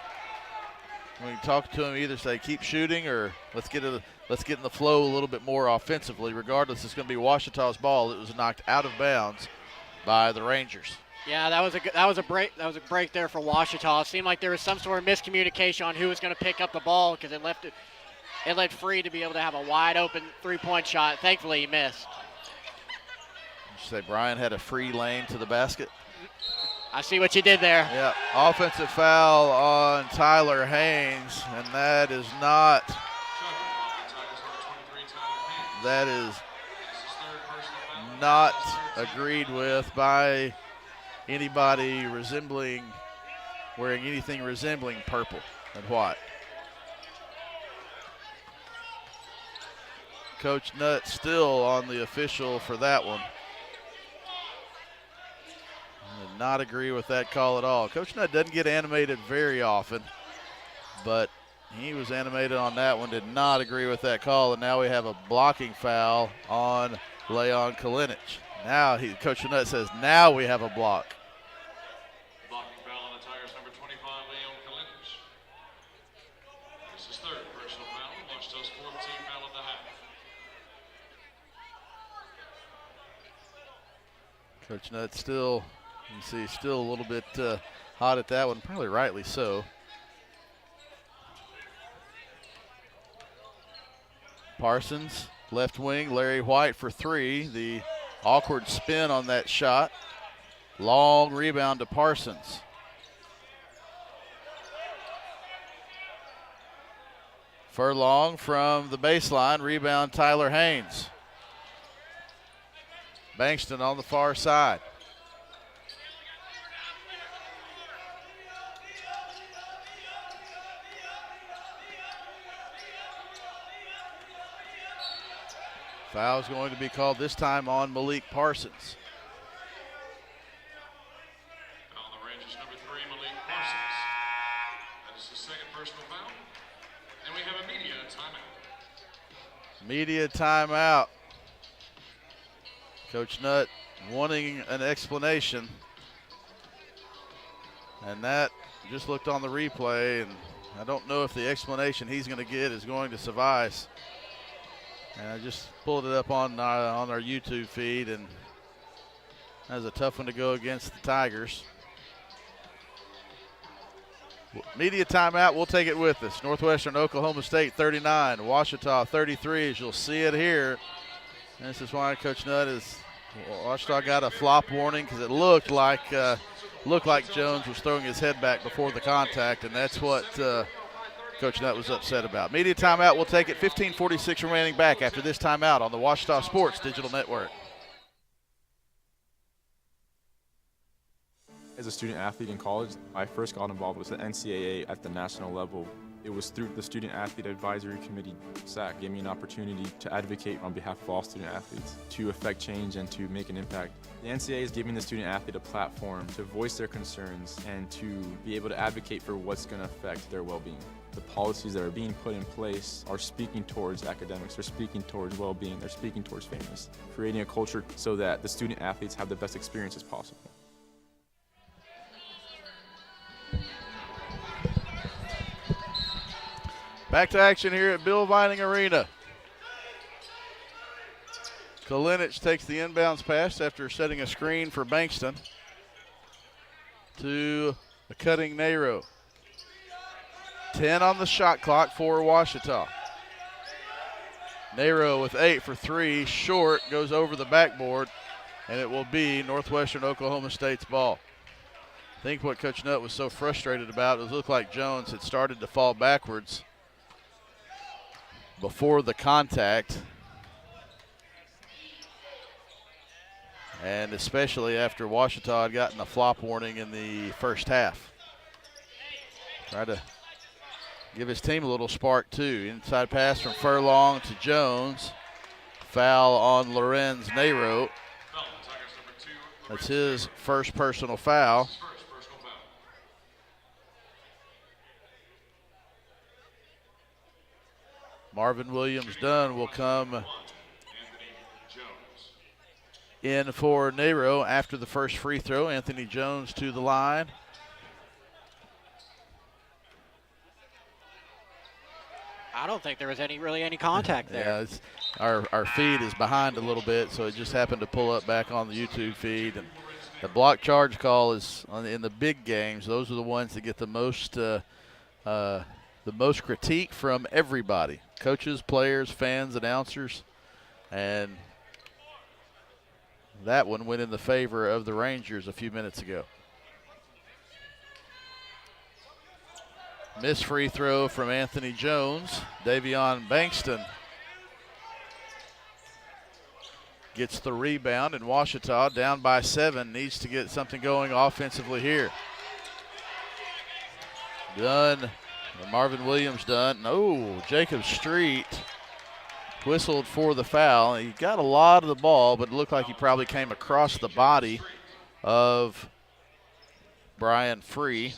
when you talk to him, either say keep shooting or let's get in the flow a little bit more offensively. Regardless, it's going to be Ouachita's ball. It was knocked out of bounds by the Rangers. Yeah, that was a break. That was a break there for Ouachita. It seemed like there was some sort of miscommunication on who was going to pick up the ball because it led Free to be able to have a wide open 3-point shot. Thankfully, he missed. You say Brian had a free lane to the basket. I see what you did there. Yeah, offensive foul on Tyler Haynes, and that is not agreed with by anybody wearing anything resembling purple and white. Coach Nutt still on the official for that one. Did not agree with that call at all. Coach Nutt doesn't get animated very often, but he was animated on that one, did not agree with that call, and now we have a blocking foul on Leon Kalinic. Now Coach Nutt says, now we have a block. Blocking foul on the Tigers, number 25, Leon Kalinic. This is third personal foul. Ouachita's 4th team foul of the half. Coach Nutt still, you see, still a little bit hot at that one, probably rightly so. Parsons, left wing, Larry White for 3. The awkward spin on that shot. Long rebound to Parsons. Furlong from the baseline, rebound Tyler Haynes. Bankston on the far side. Foul is going to be called this time on Malik Parsons. On the Rangers, number 3, Malik Parsons. That is his second personal foul. And we have a media timeout. Media timeout. Coach Nutt wanting an explanation. And that just looked on the replay, and I don't know if the explanation he's going to get is going to suffice. And I just pulled it up on our YouTube feed, and that was a tough one to go against the Tigers. Media timeout, we'll take it with us. Northwestern Oklahoma State 39, Ouachita 33, as you'll see it here. And this is why Coach Nutt Ouachita got a flop warning, because it looked like Jones was throwing his head back before the contact, and that's what Coach Nutt was upset about. Media timeout, we'll take it. 15:46 remaining back after this timeout on the Ouachita Sports Digital Network. As a student athlete in college, I first got involved with the NCAA at the national level. It was through the Student Athlete Advisory Committee, SAC, gave me an opportunity to advocate on behalf of all student athletes, to affect change and to make an impact. The NCAA is giving the student athlete a platform to voice their concerns and to be able to advocate for what's going to affect their well-being. The policies that are being put in place are speaking towards academics, they're speaking towards well-being, they're speaking towards fairness, creating a culture so that the student athletes have the best experiences possible. Back to action here at Bill Vining Arena. Kalinich takes the inbounds pass after setting a screen for Bankston to a cutting Nero. 10 on the shot clock for Ouachita. Nero with 8 for 3, short, goes over the backboard, and it will be Northwestern Oklahoma State's ball. I think what Coach Nutt was so frustrated about was it looked like Jones had started to fall backwards before the contact, and especially after Ouachita had gotten a flop warning in the first half. Try to give his team a little spark too. Inside pass from Furlong to Jones. Foul on Lorenz Nero. That's his first personal foul. Marvin Williams-Dunn will come in for Nero after the first free throw. Anthony Jones to the line. I don't think there was really any contact there. Yeah, our feed is behind a little bit, so it just happened to pull up back on the YouTube feed. And the block charge call is in the big games. Those are the ones that get the most critique from everybody. Coaches, players, fans, announcers, and that one went in the favor of the Rangers a few minutes ago. Missed free throw from Anthony Jones. Davion Bankston gets the rebound, and Ouachita, down by 7, needs to get something going offensively here. Dunn. Marvin Williams-Dunn. Oh, Jacob Street whistled for the foul. He got a lot of the ball, but it looked like he probably came across the body of Brian Free.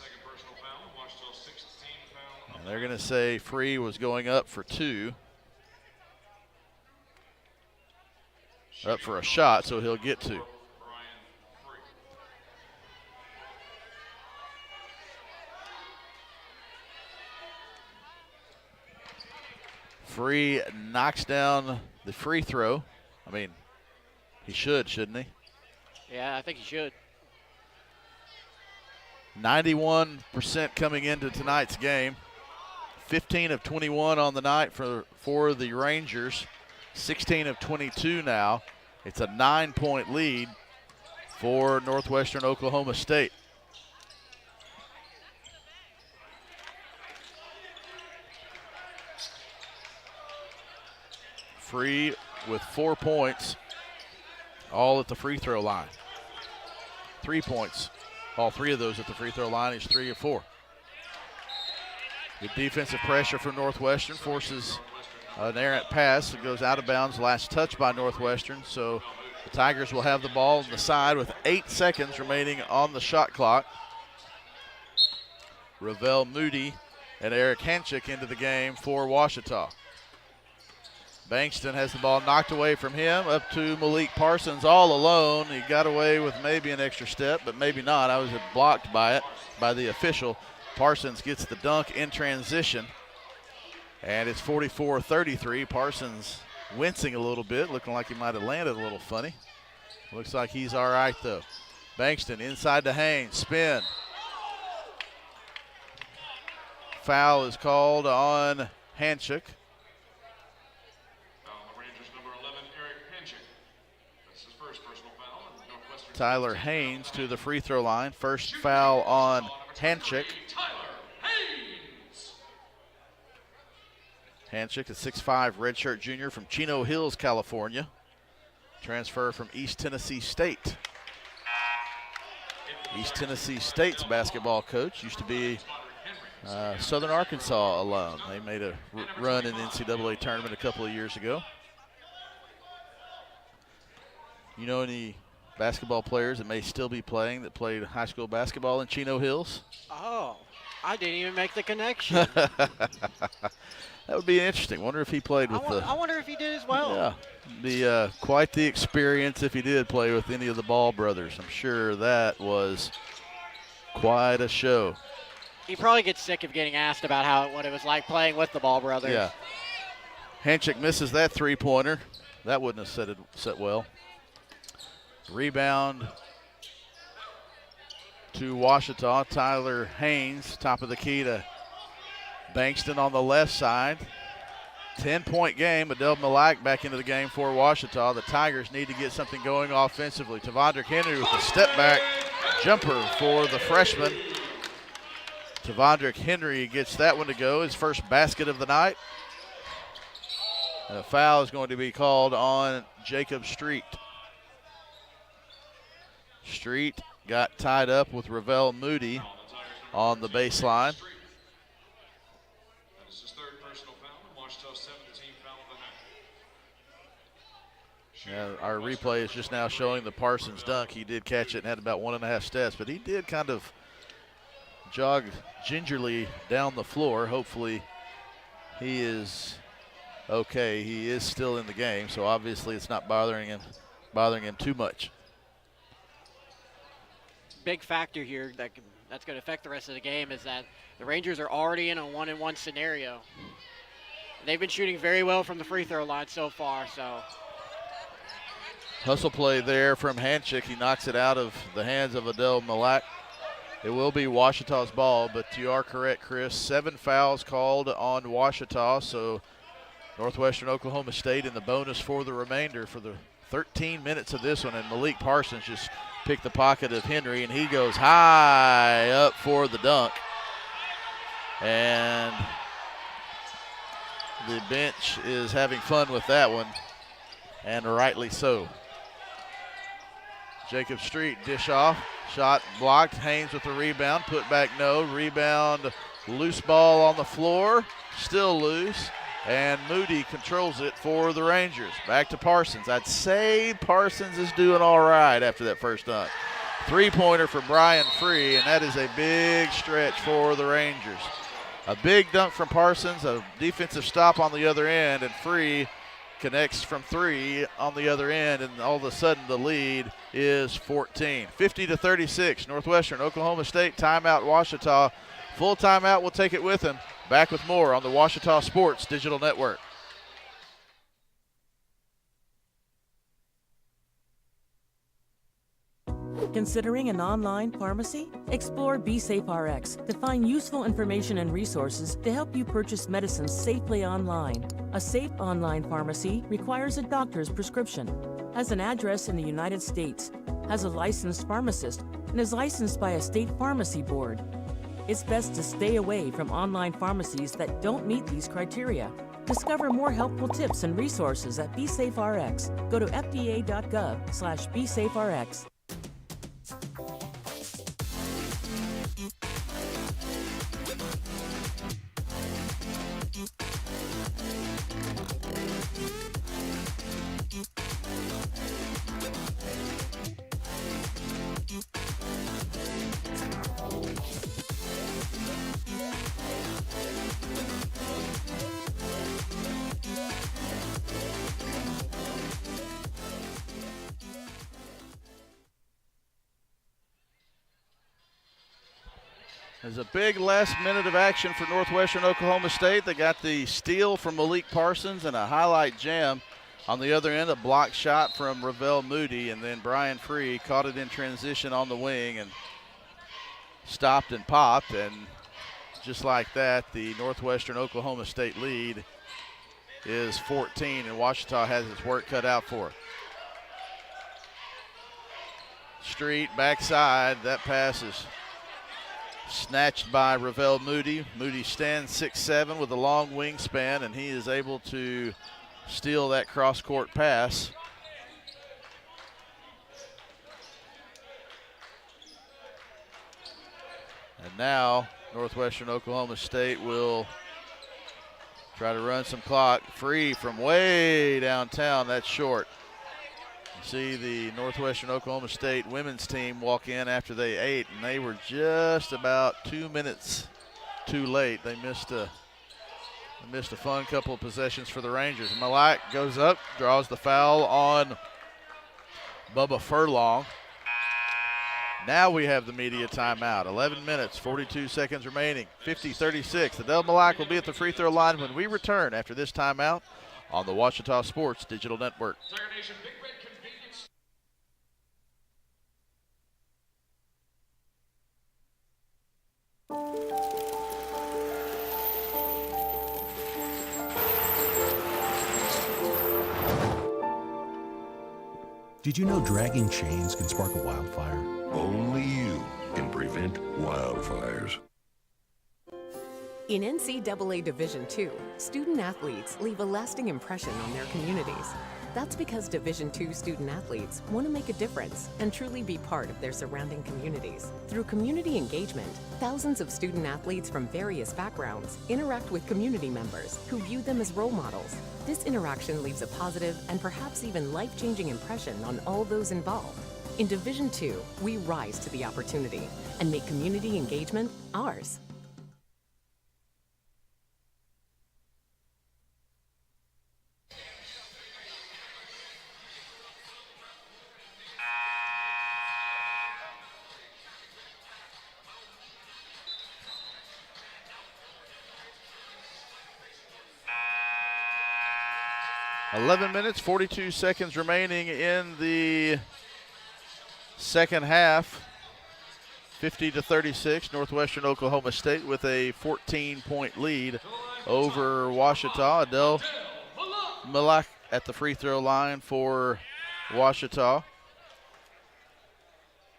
And they're going to say Free was going up for 2. Up for a shot, so he'll get 2. Free knocks down the free throw. I mean, he should, shouldn't he? Yeah, I think he should. 91% coming into tonight's game. 15 of 21 on the night for the Rangers. 16 of 22 now. It's a 9-point lead for Northwestern Oklahoma State. Free with 4 points, all at the free throw line. 3 points, all 3 of those at the free throw line. He's 3 of 4. Good defensive pressure from Northwestern forces An errant pass that goes out of bounds, last touch by Northwestern. So the Tigers will have the ball on the side with 8 seconds remaining on the shot clock. Ravel Moody and Eric Hanchik into the game for Ouachita. Bankston has the ball knocked away from him, up to Malik Parsons all alone. He got away with maybe an extra step, but maybe not. I was blocked by it, by the official. Parsons gets the dunk in transition, and it's 44-33. Parsons wincing a little bit, looking like he might have landed a little funny. Looks like he's all right, though. Bankston inside to Haynes, spin. Foul is called on Hanchik. Tyler Haynes to the free throw line. First foul on Hanchik. Hanchik, a 6'5" redshirt junior from Chino Hills, California. Transfer from East Tennessee State. East Tennessee State's basketball coach used to be Southern Arkansas alum. They made a run in the NCAA tournament a couple of years ago. You know any basketball players that may still be playing that played high school basketball in Chino Hills? Oh, I didn't even make the connection. That would be interesting. Wonder if he played with I wonder if he did as well. Yeah, be quite the experience if he did play with any of the Ball brothers. I'm sure that was quite a show. He probably gets sick of getting asked about what it was like playing with the Ball brothers. Yeah. Hanchik misses that three-pointer. That wouldn't have set well. Rebound to Ouachita. Tyler Haynes, top of the key to Bankston on the left side. 10-point game. Adele Malak back into the game for Ouachita. The Tigers need to get something going offensively. Tavondrick Henry with a step-back jumper for the freshman. Tavondrick Henry gets that one to go, his first basket of the night. And a foul is going to be called on Jacob Street. Street got tied up with Ravel Moody on the baseline. Our replay is just now showing the Parsons dunk. He did catch it and had about 1.5 steps, but he did kind of jog gingerly down the floor. Hopefully he is okay. He is still in the game, so obviously it's not bothering him too much. Big factor here that's going to affect the rest of the game is that the Rangers are already in a 1-and-1 scenario. They've been shooting very well from the free throw line so far. So hustle play there from Hanchik. He knocks it out of the hands of Adele Malak. It will be Ouachita's ball, but you are correct, Chris. 7 fouls called on Ouachita, so Northwestern Oklahoma State in the bonus for the remainder for the 13 minutes of this one, and Malik Parsons just picked the pocket of Henry, and he goes high up for the dunk. And the bench is having fun with that one, and rightly so. Jacob Street, dish off, shot blocked. Haynes with the rebound, put back no. Rebound, loose ball on the floor, still loose. And Moody controls it for the Rangers. Back to Parsons. I'd say Parsons is doing all right after that first dunk. Three-pointer for Brian Free, and that is a big stretch for the Rangers. A big dunk from Parsons, a defensive stop on the other end, and Free connects from 3 on the other end, and all of a sudden the lead is 14. 50-36, Northwestern, Oklahoma State, timeout, Ouachita. Full timeout, we'll take it with him. Back with more on the Ouachita Sports Digital Network. Considering an online pharmacy? Explore BeSafeRx to find useful information and resources to help you purchase medicines safely online. A safe online pharmacy requires a doctor's prescription, has an address in the United States, has a licensed pharmacist, and is licensed by a state pharmacy board. It's best to stay away from online pharmacies that don't meet these criteria. Discover more helpful tips and resources at BeSafeRx. Go to fda.gov/BeSafeRx. There's a big last minute of action for Northwestern Oklahoma State. They got the steal from Malik Parsons and a highlight jam. On the other end, a block shot from Ravel Moody, and then Brian Free caught it in transition on the wing and stopped and popped. And just like that, the Northwestern Oklahoma State lead is 14, and Ouachita has its work cut out for it. Street, backside, that pass is snatched by Ravel Moody. Moody stands 6'7" with a long wingspan, and he is able to steal that cross-court pass. And now Northwestern Oklahoma State will try to run some clock. Free from way downtown, that's short. You see the Northwestern Oklahoma State women's team walk in after they ate, and they were just about 2 minutes too late. They missed a fun couple of possessions for the Rangers. Malak goes up, draws the foul on Bubba Furlong. Now we have the media timeout. 11 minutes, 42 seconds remaining, 50-36. Adele Malak will be at the free throw line when we return after this timeout on the Ouachita Sports Digital Network. Did you know dragging chains can spark a wildfire? Only you can prevent wildfires. In NCAA Division II, student athletes leave a lasting impression on their communities. That's because Division II student athletes want to make a difference and truly be part of their surrounding communities. Through community engagement, thousands of student athletes from various backgrounds interact with community members who view them as role models. This interaction leaves a positive and perhaps even life-changing impression on all those involved. In Division II, we rise to the opportunity and make community engagement ours. $11 minutes, 42 seconds remaining in the second half. 50-36, Northwestern Oklahoma State with a 14-point lead over Ouachita. Adele Malak at the free throw line for Ouachita.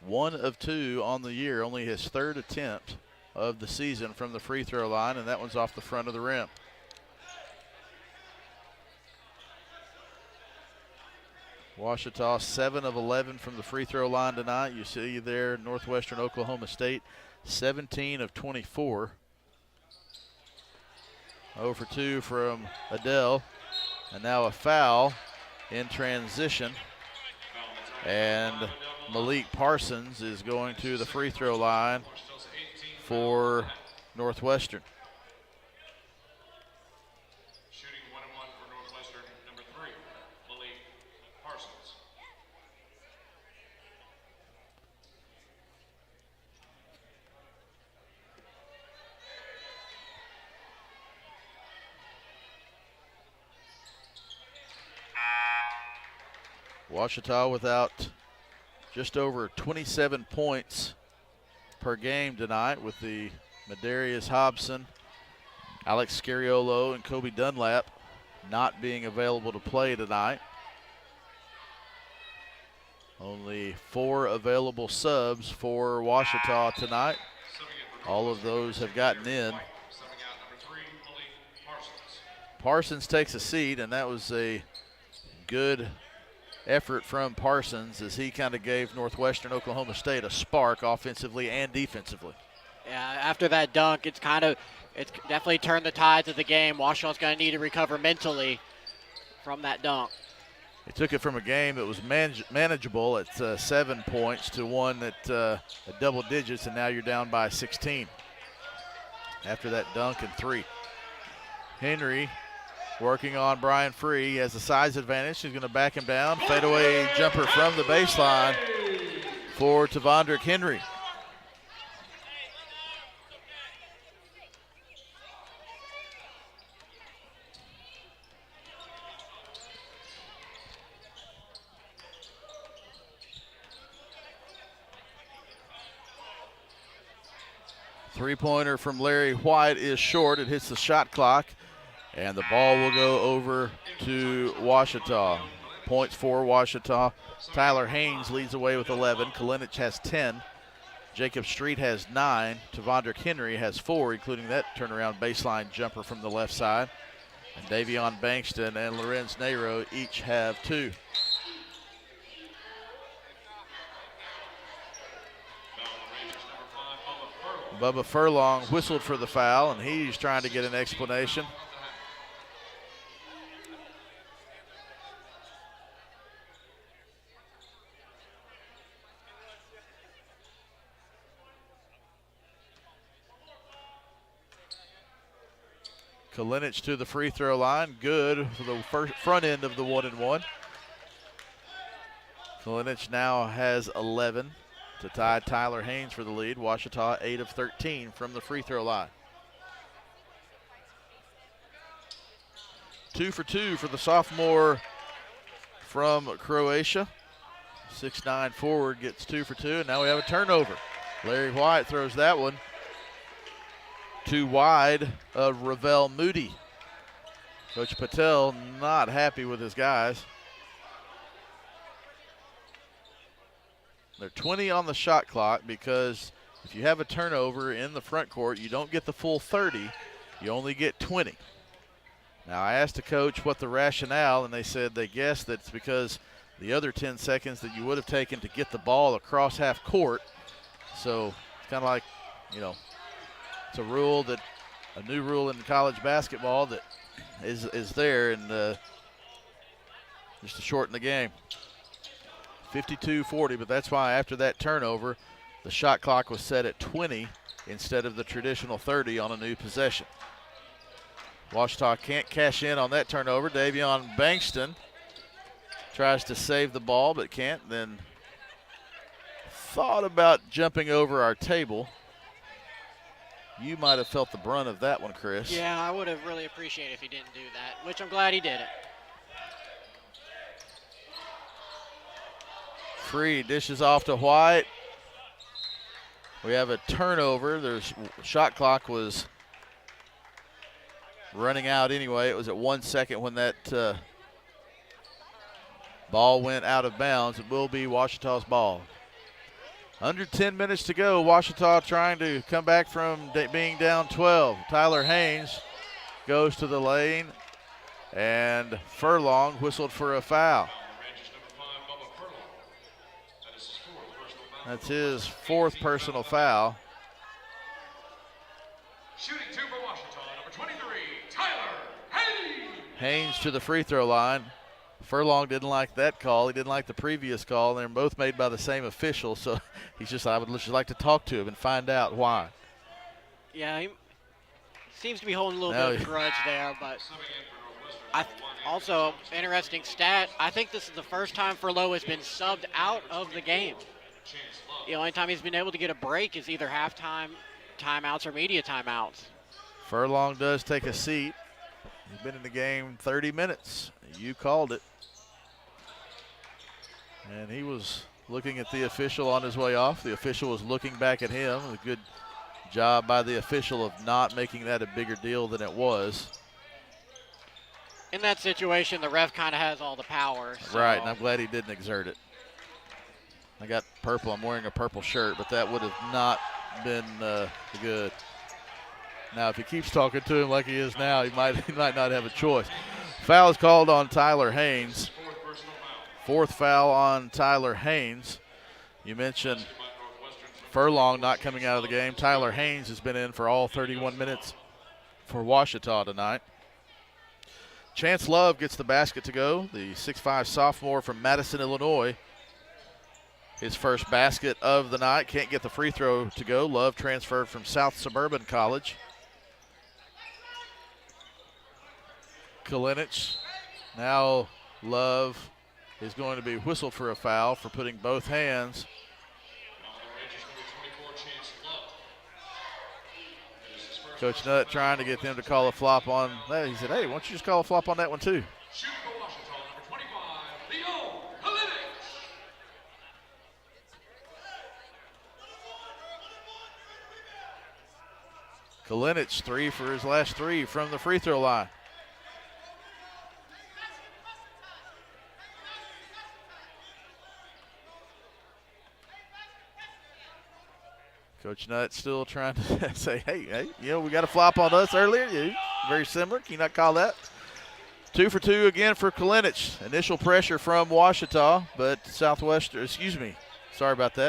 1 of 2 on the year, only his third attempt of the season from the free throw line, and that one's off the front of the rim. Ouachita 7 of 11 from the free throw line tonight. You see there Northwestern Oklahoma State 17 of 24. 0 for 2 from Adele. And now a foul in transition. And Malik Parsons is going to the free throw line for Northwestern. Ouachita without just over 27 points per game tonight, with the Medarius Hobson, Alex Scariolo, and Kobe Dunlap not being available to play tonight. Only 4 available subs for Ouachita tonight. All of those have gotten in. Parsons takes a seat, and that was a good effort from Parsons as he kind of gave Northwestern Oklahoma State a spark offensively and defensively. Yeah, after that dunk, it's definitely turned the tides of the game. Ouachita's going to need to recover mentally from that dunk. They took it from a game that was manageable at 7 points to one at double digits, and now you're down by 16 after that dunk and 3. Henry working on Brian Free. He has a size advantage. He's going to back him down. Fadeaway jumper from the baseline for Tavondrick Henry. Three-pointer from Larry White is short. It hits the shot clock, and the ball will go over to Ouachita. Points for Ouachita. Tyler Haynes leads away with 11. Kalinich has 10. Jacob Street has 9. Tavondrick Henry has 4, including that turnaround baseline jumper from the left side. And Davion Bankston and Lorenz Nero each have 2. Bubba Furlong whistled for the foul, and he's trying to get an explanation. Kalinich to the free throw line. Good for the front end of the 1-and-1. Kalinich now has 11 to tie Tyler Haynes for the lead. Ouachita 8 of 13 from the free throw line. 2 for 2 for the sophomore from Croatia. 6'9" forward gets 2 for 2, and now we have a turnover. Larry White throws that one too wide of Ravel Moody. Coach Patel not happy with his guys. They're 20 on the shot clock because if you have a turnover in the front court, you don't get the full 30, you only get 20. Now I asked the coach what the rationale, and they said they guessed that it's because the other 10 seconds that you would have taken to get the ball across half court. So it's kind of like, you know, it's a rule that, a new rule in college basketball that is there, and just to shorten the game. 52-40, but that's why after that turnover, the shot clock was set at 20 instead of the traditional 30 on a new possession. Ouachita can't cash in on that turnover. Davion Bankston tries to save the ball but can't, then thought about jumping over our table. You might have felt the brunt of that one, Chris. Yeah, I would have really appreciated if he didn't do that, which I'm glad he did it. Free dishes off to White. We have a turnover. There's shot clock was running out anyway. It was at 1 second when that ball went out of bounds. It will be Ouachita's ball. Under 10 minutes to go. Ouachita trying to come back from being down 12. Tyler Haynes goes to the lane, and Furlong whistled for a foul. That's his 4th personal foul. Shooting 2 for Ouachita, number 23, Tyler Haynes. Haynes to the free throw line. Furlong didn't like that call. He didn't like the previous call. They're both made by the same official, so I would just like to talk to him and find out why. Yeah, he seems to be holding a little bit of a grudge there, but also, interesting stat, I think this is the first time Furlow has been subbed out of the game. The only time he's been able to get a break is either halftime timeouts or media timeouts. Furlong does take a seat. He's been in the game 30 minutes. You called it. And he was looking at the official on his way off. The official was looking back at him. A good job by the official of not making that a bigger deal than it was. In that situation, the ref kind of has all the power. So. Right, and I'm glad he didn't exert it. I got purple. I'm wearing a purple shirt, but that would have not been good. Now, if he keeps talking to him like he is now, he might not have a choice. Foul is called on Tyler Haynes. 4th foul on Tyler Haynes. You mentioned Furlong not coming out of the game. Tyler Haynes has been in for all 31 minutes for Ouachita tonight. Chance Love gets the basket to go, the 6'5" sophomore from Madison, Illinois. His first basket of the night. Can't get the free throw to go. Love transferred from South Suburban College. Kalinich. Now Love is going to be whistled for a foul for putting both hands. Coach Nutt trying to get them to call a flop on that. He said, hey, why don't you just call a flop on that one too? Kalinich, 3 for his last 3 from the free throw line. Coach Nutt still trying to say, hey, we got a flop on us earlier. Yeah, very similar. Can you not call that? 2 for 2 again for Kalinich. Initial pressure from Ouachita, but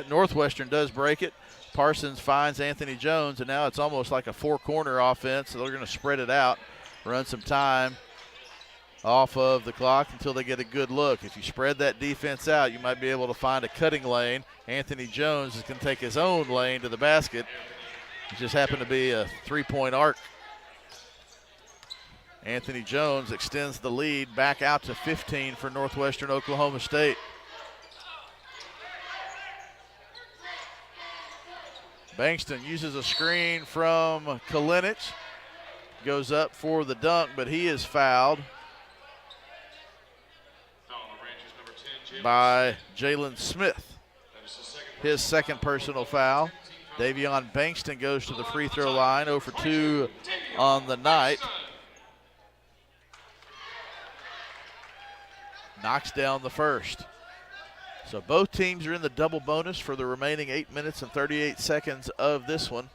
Northwestern does break it. Parsons finds Anthony Jones, and now it's almost like a four-corner offense. So they're going to spread it out, run some time off of the clock until they get a good look. If you spread that defense out, you might be able to find a cutting lane. Anthony Jones is going to take his own lane to the basket. It just happened to be a three-point arc. Anthony Jones extends the lead back out to 15 for Northwestern Oklahoma State. Bankston uses a screen from Kalinich. Goes up for the dunk, but he is fouled by Jalen Smith. His second personal foul. Davion Bankston goes to the free throw line, 0 for 2 on the night. Knocks down the first. So both teams are in the double bonus for the remaining 8 minutes and 38 seconds of this one.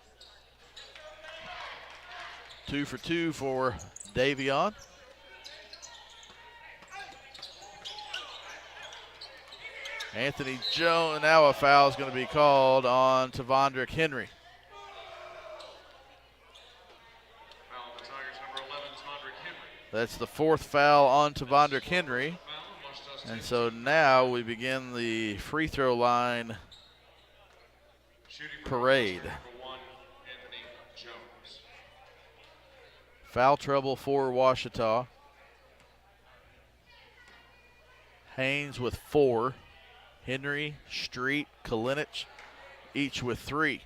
2 for 2 for Davion. Anthony Jones, now a foul is going to be called on Tavondrick Henry. That's the fourth foul on Tavondrick Henry. And so now we begin the free throw line parade. Foul trouble for Ouachita. Haynes with 4. Henry, Street, Kalinich, each with 3.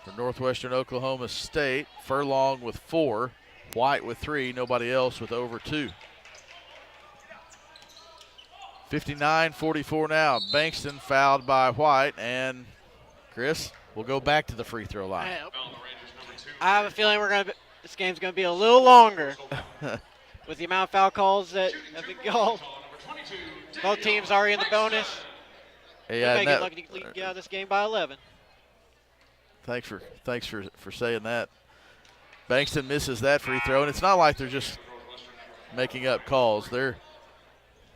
For Northwestern Oklahoma State, Furlong with 4, White with 3, nobody else with over 2. 59-44 now. Bankston fouled by White, and Chris, we'll go back to the free throw line. I have a feeling this game's going to be a little longer with the amount of foul calls that have been called. Both teams are in the bonus. Yeah, they may get lucky to get out of this game by 11. Thanks for saying that. Bankston misses that free throw, and it's not like they're just making up calls.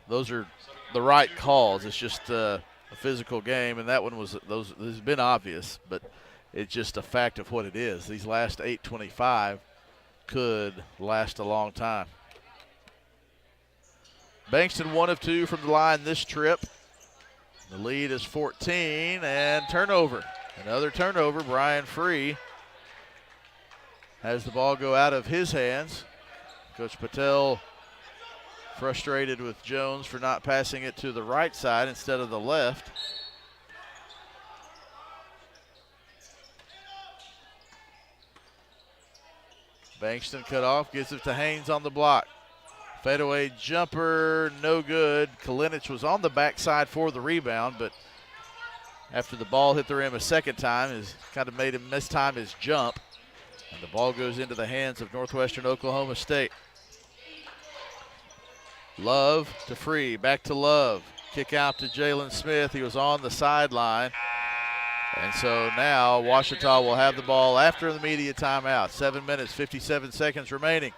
Those are the right calls. It's just a physical game, and that one has been obvious, but it's just a fact of what it is. These last 8:25 could last a long time. Bankston 1 of 2 from the line this trip. The lead is 14, and turnover. Another turnover. Brian Free has the ball go out of his hands. Coach Patel frustrated with Jones for not passing it to the right side instead of the left. Bankston cut off, gives it to Haynes on the block. Fadeaway jumper, no good. Kalinich was on the backside for the rebound, but after the ball hit the rim a second time, it kind of made him mistime his jump. And the ball goes into the hands of Northwestern Oklahoma State. Love to Free, back to Love. Kick out to Jalen Smith. He was on the sideline. And so now Ouachita will have the ball after the media timeout. 7 minutes, 57 seconds remaining.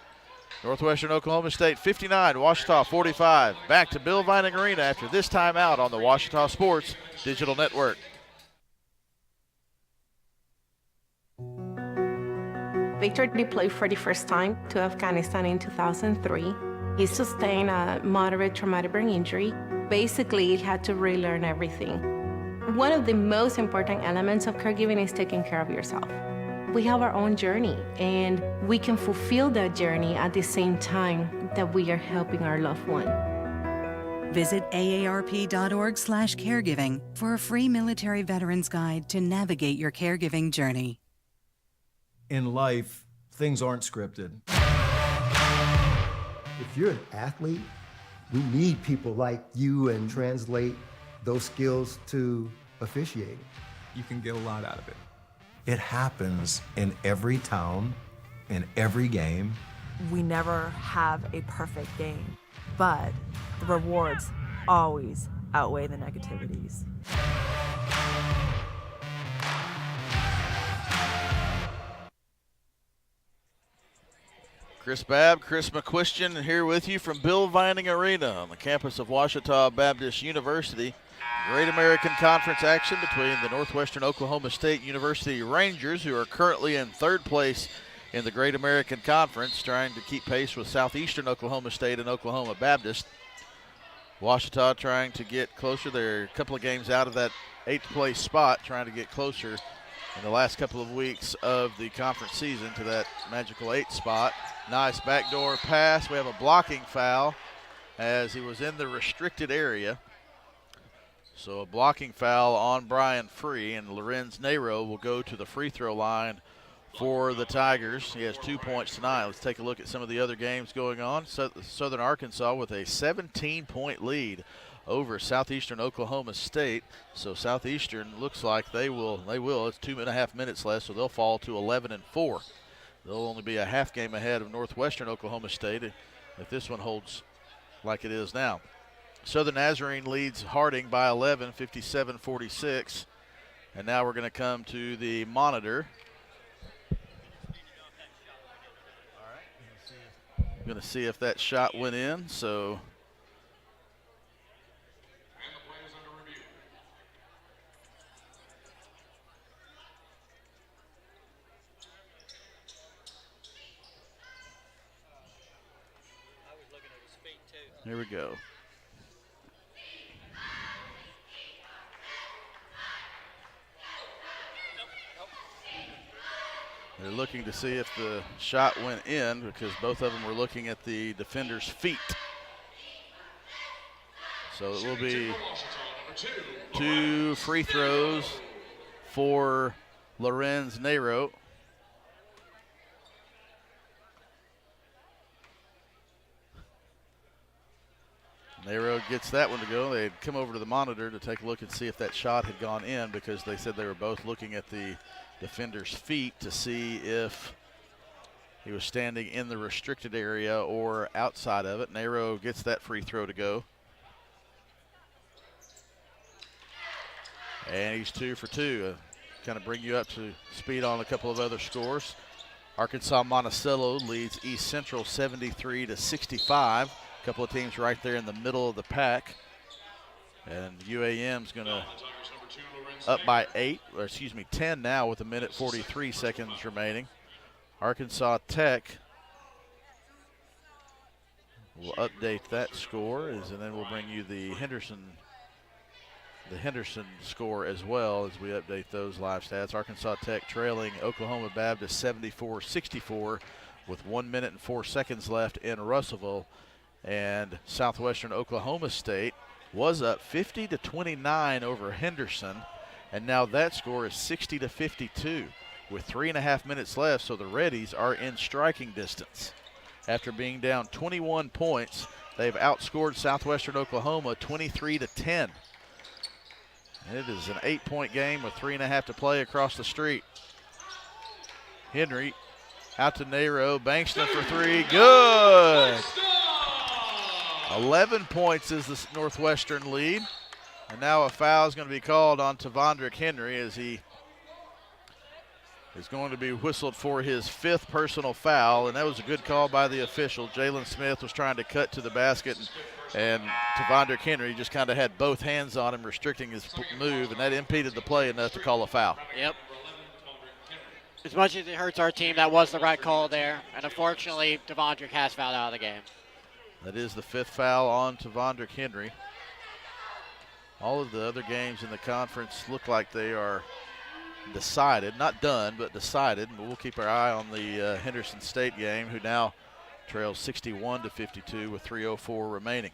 Northwestern Oklahoma State 59, Ouachita 45. Back to Bill Vining Arena after this timeout on the Ouachita Sports Digital Network. Victor deployed for the first time to Afghanistan in 2003. He sustained a moderate traumatic brain injury. Basically, he had to relearn everything. One of the most important elements of caregiving is taking care of yourself. We have our own journey, and we can fulfill that journey at the same time that we are helping our loved one. Visit aarp.org/caregiving for a free military veterans guide to navigate your caregiving journey. In life, things aren't scripted. If you're an athlete, we need people like you and translate those skills to officiating. You can get a lot out of it. It happens in every town, in every game. We never have a perfect game, but the rewards always outweigh the negativities. Chris Babb, Chris McQuistion here with you from Bill Vining Arena on the campus of Ouachita Baptist University. Great American Conference action between the Northwestern Oklahoma State University Rangers, who are currently in third place in the Great American Conference, trying to keep pace with Southeastern Oklahoma State and Oklahoma Baptist. Ouachita trying to get closer. They're a couple of games out of that 8th place spot, trying to get closer in the last couple of weeks of the conference season to that magical 8th spot. Nice backdoor pass. We have a blocking foul as he was in the restricted area. So a blocking foul on Brian Free, and Lorenz Nero will go to the free throw line for the Tigers. He has 2 points tonight. Let's take a look at some of the other games going on. Southern Arkansas with a 17-point lead over Southeastern Oklahoma State. So Southeastern looks like they will. It's 2.5 minutes left, so they'll fall to 11-4. They'll only be a half game ahead of Northwestern Oklahoma State if this one holds like it is now. Southern Nazarene leads Harding by 11, 57-46. And now we're going to come to the monitor. I'm going to see if that shot went in. So here we go. They're looking to see if the shot went in because both of them were looking at the defender's feet. So it will be 2 free throws for Lorenz Nero. Nero gets that one to go. They'd come over to the monitor to take a look and see if that shot had gone in because they said they were both looking at the defender's feet to see if he was standing in the restricted area or outside of it. Nero gets that free throw to go. And he's 2 for 2. Kind of bring you up to speed on a couple of other scores. Arkansas Monticello leads East Central 73-65. A couple of teams right there in the middle of the pack. And UAM's going to up by 10 now with 1:43 seconds remaining. Arkansas Tech will update that score, and then we'll bring you the Henderson score as well as we update those live stats. Arkansas Tech trailing Oklahoma Baptist 74-64 with 1 minute and 4 seconds left in Russellville. And Southwestern Oklahoma State was up 50-29 over Henderson, and now that score is 60-52 with 3.5 minutes left, so the Reddies are in striking distance. After being down 21 points, they've outscored Southwestern Oklahoma 23-10. And it is an 8-point game with 3.5 to play across the street. Henry out to Nero, Bankston for 3, good! 11 points is the Northwestern lead. And now a foul is going to be called on Tavondrick Henry as he is going to be whistled for his 5th personal foul. And that was a good call by the official. Jalen Smith was trying to cut to the basket, and Tavondrick Henry just kind of had both hands on him, restricting his move, and that impeded the play enough to call a foul. Yep. As much as it hurts our team, that was the right call there. And unfortunately, Tavondrick has fouled out of the game. That is the 5th foul on Tavondrick Henry. All of the other games in the conference look like they are decided, not done, but decided. But we'll keep our eye on the Henderson State game, who now trails 61-52 with 3:04 remaining.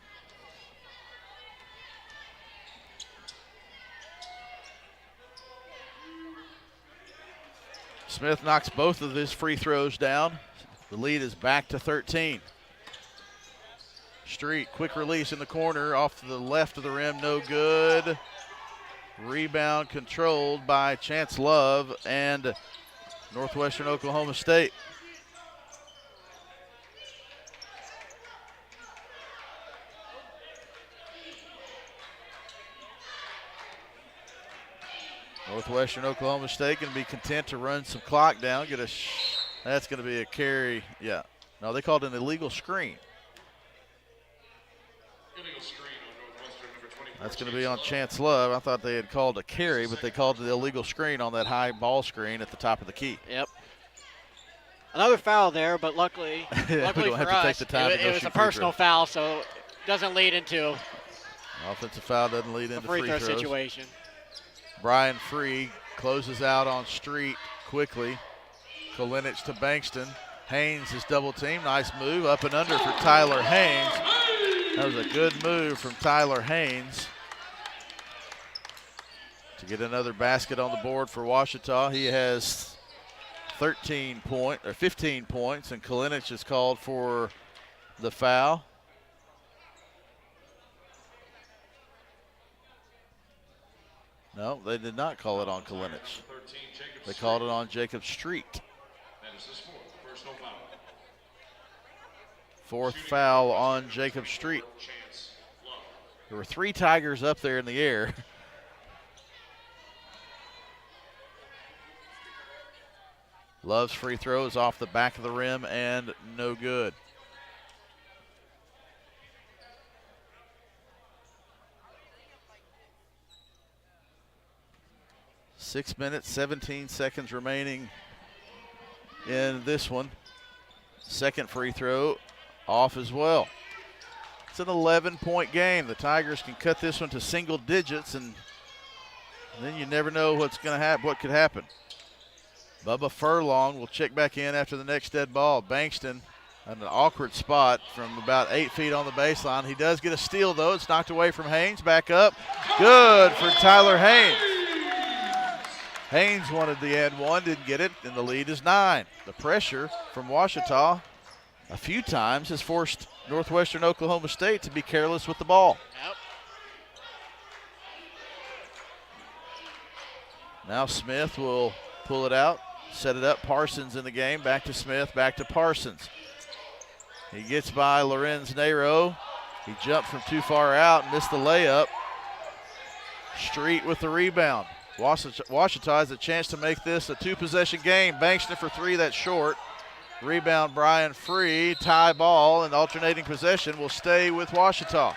Smith knocks both of his free throws down. The lead is back to 13. Street, quick release in the corner, off to the left of the rim, no good. Rebound controlled by Chance Love and Northwestern Oklahoma State. Northwestern Oklahoma State going to be content to run some clock down. That's going to be a carry. Yeah. No, they called it an illegal screen. That's going to be on Chance Love. I thought they had called a carry, but they called the illegal screen on that high ball screen at the top of the key. Yep. Another foul there, but luckily, yeah, luckily we don't for have to us, take the time to go it was shoot a personal foul, so it doesn't lead into offensive foul doesn't lead into free throw situation. Brian Free closes out on Street quickly. Kalinich to Bankston. Haynes is double teamed. Nice move up and under for Tyler Haynes. That was a good move from Tyler Haynes to get another basket on the board for Ouachita. He has 15 points, and Kalinich is called for the foul. No, they did not call it on Kalinich. They called it on Jacob Street. Fourth foul on Jacob Street. There were 3 Tigers up there in the air. Love's free throw is off the back of the rim and no good. Six minutes, 17 seconds remaining in this one. Second free throw off as well. It's an 11-point game. The Tigers can cut this one to single digits, and then you never know what's going to happen. What could happen? Bubba Furlong will check back in after the next dead ball. Bankston at an awkward spot from about 8 feet on the baseline. He does get a steal, though. It's knocked away from Haynes. Back up. Good for Tyler Haynes. Haynes wanted the and one, didn't get it, and the lead is 9. The pressure from Ouachita a few times has forced Northwestern Oklahoma State to be careless with the ball. Yep. Now Smith will pull it out, set it up. Parsons in the game. Back to Smith, back to Parsons. He gets by Lorenz Nero. He jumped from too far out and missed the layup. Street with the rebound. Ouachita has a chance to make this a 2-possession game. Bankston for 3, that's short. Rebound Brian Free, tie ball, and alternating possession will stay with Ouachita.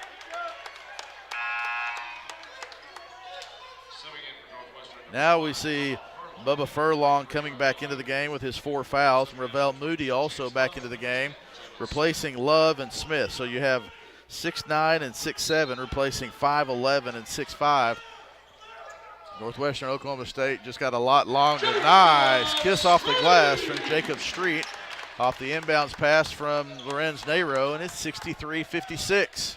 Now we see Bubba Furlong coming back into the game with his 4 fouls. And Ravel Moody also back into the game, replacing Love and Smith. So you have 6'9" and 6'7", replacing 5'11" and 6'5". Northwestern Oklahoma State just got a lot longer. Nice kiss off the glass from Jacob Street off the inbounds pass from Lorenz Nero, and it's 63-56.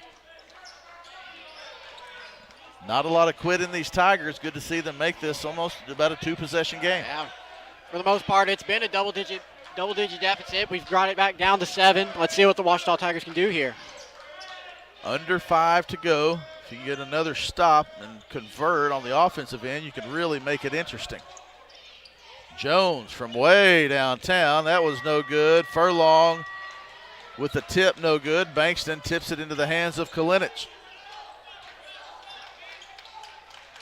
Not a lot of quit in these Tigers. Good to see them make this almost about a 2-possession game. Yeah. For the most part, it's been a double-digit deficit. We've brought it back down to 7. Let's see what the Ouachita Tigers can do here. Under 5 to go. If you can get another stop and convert on the offensive end, you can really make it interesting. Jones from way downtown. That was no good. Furlong with the tip, no good. Bankston tips it into the hands of Kalinich.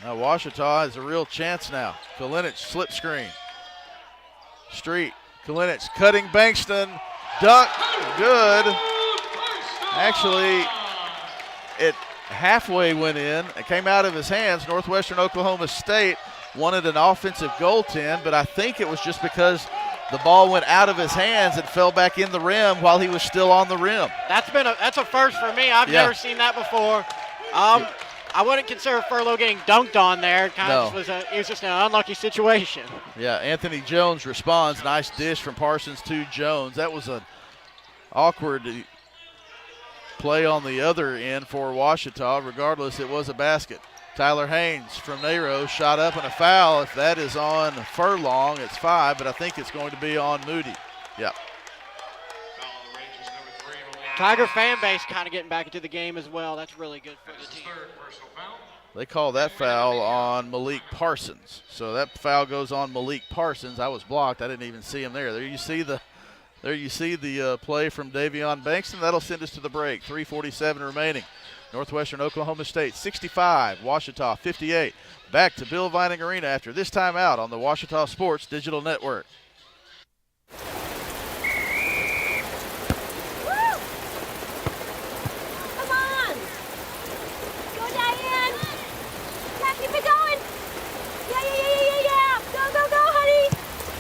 Now Ouachita has a real chance now. Kalinich slip screen. Street. Kalinich cutting Bankston. Dunk. Good. Actually, it halfway went in. It came out of his hands. Northwestern Oklahoma State wanted an offensive goaltend, but I think it was just because the ball went out of his hands and fell back in the rim while he was still on the rim. That's a first for me. I've never seen that before. I wouldn't consider Furlow getting dunked on there. It was just an unlucky situation. Yeah, Anthony Jones responds. Nice dish from Parsons to Jones. That was an awkward play on the other end for Ouachita. Regardless, it was a basket. Tyler Haynes from Nero, shot up and a foul. If that is on Furlong, it's 5, but I think it's going to be on Moody. Yeah. Tiger fan base kind of getting back into the game as well. That's really good for the team. They call that foul on Malik Parsons. So that foul goes on Malik Parsons. I was blocked. I didn't even see him there. There you see the play from Davion Bankston. That'll send us to the break. 3:47 remaining. Northwestern Oklahoma State 65, Washita 58. Back to Bill Vining Arena after this timeout on the Washita Sports Digital Network.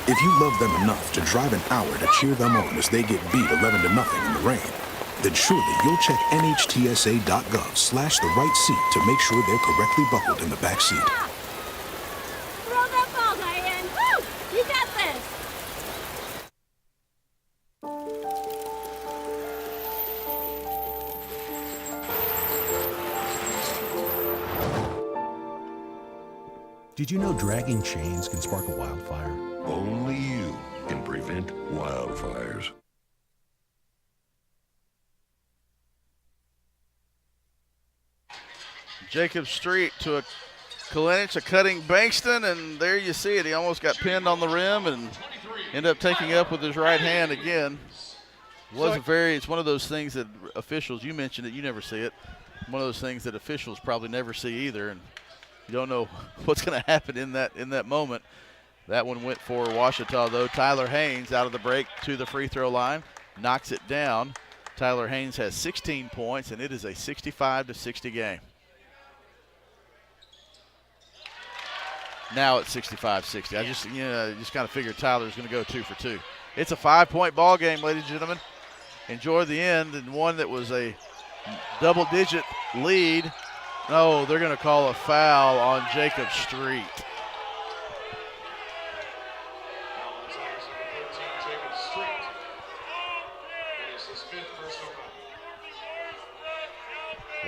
If you love them enough to drive an hour to cheer them on as they get beat 11-0 in the rain, then surely you'll check NHTSA.gov/the right seat to make sure they're correctly buckled in the back seat. Throw that ball, Diane. Woo! You got this. Did you know dragging chains can spark a wildfire? Only you can prevent wildfires. Jacob Street to a Kalinich, a cutting Bankston, and there you see it. He almost got pinned on the rim and ended up taking up with his right hand again. It's one of those things that officials, you mentioned it, you never see it. One of those things that officials probably never see either, and you don't know what's going to happen in that moment. That one went for Washita, though. Tyler Haynes out of the break to the free throw line, knocks it down. Tyler Haynes has 16 points, and it is a 65-60 game. Now it's 65-60. I just kind of figured Tyler's going to go 2 for 2. It's a 5-point ball game, ladies and gentlemen. Enjoy the end, and one that was a double-digit lead. No, they're going to call a foul on Jacob Street.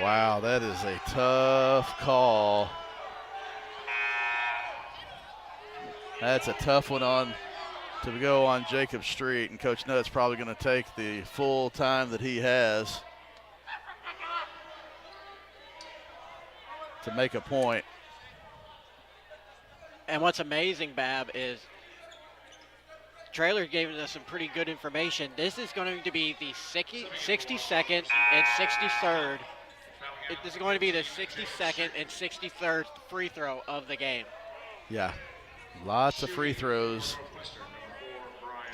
Wow, that is a tough call. That's a tough one to go on Jacob Street, and Coach Nutt's probably going to take the full time that he has to make a point. And what's amazing, Bab, is Trailer gave us some pretty good information. This is going to be the 62nd and 63rd. This is going to be the 62nd and 63rd free throw of the game. Yeah, lots of free throws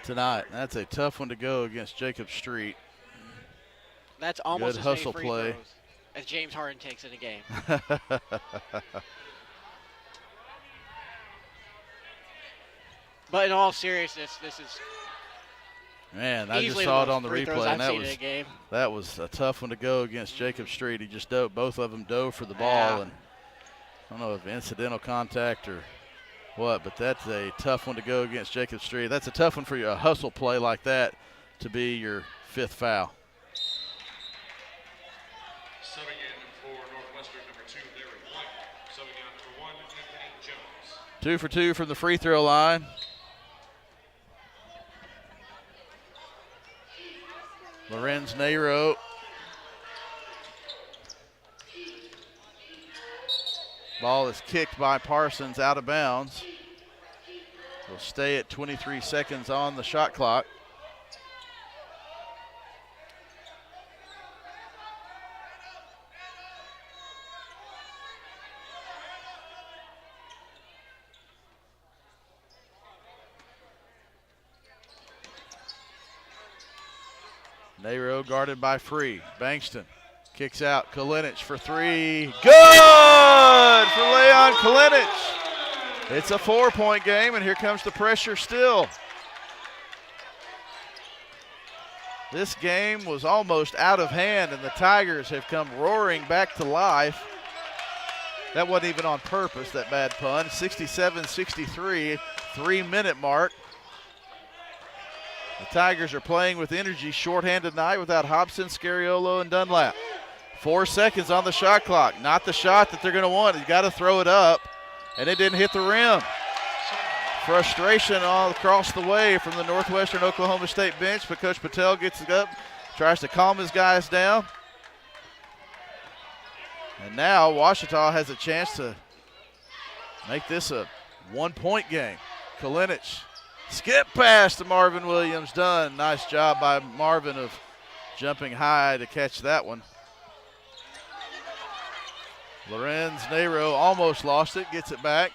tonight. That's a tough one to go against Jacob Street. That's almost good as many hustle free play throws as James Harden takes in a game. But in all seriousness, this is man, I just saw it on the replay, and that was a tough one to go against Jacob Street. He just dove, both of them dove for the ball, and I don't know if incidental contact or what, but that's a tough one to go against Jacob Street. That's a tough one for a hustle play like that to be your 5th foul. Subbing in for Northwestern, number 2, Larry White. Subbing in number 1, Anthony Jones. 2 for 2 from the free throw line. Lorenz Nero. Ball is kicked by Parsons out of bounds. Will stay at 23 seconds on the shot clock. Nero guarded by Free. Bankston kicks out. Kalinich for 3. Good for Leon Kalinich. It's a 4-point game, and here comes the pressure still. This game was almost out of hand, and the Tigers have come roaring back to life. That wasn't even on purpose, that bad pun. 67-63, 3-minute mark. The Tigers are playing with energy, shorthanded tonight without Hobson, Scariolo, and Dunlap. 4 seconds on the shot clock. Not the shot that they're going to want. You got to throw it up, and it didn't hit the rim. Frustration all across the way from the Northwestern Oklahoma State bench, but Coach Patel gets it up, tries to calm his guys down. And now Ouachita has a chance to make this a 1-point game. Kalinich, skip pass to Marvin Williams, done. Nice job by Marvin of jumping high to catch that one. Lorenz Nero almost lost it, gets it back.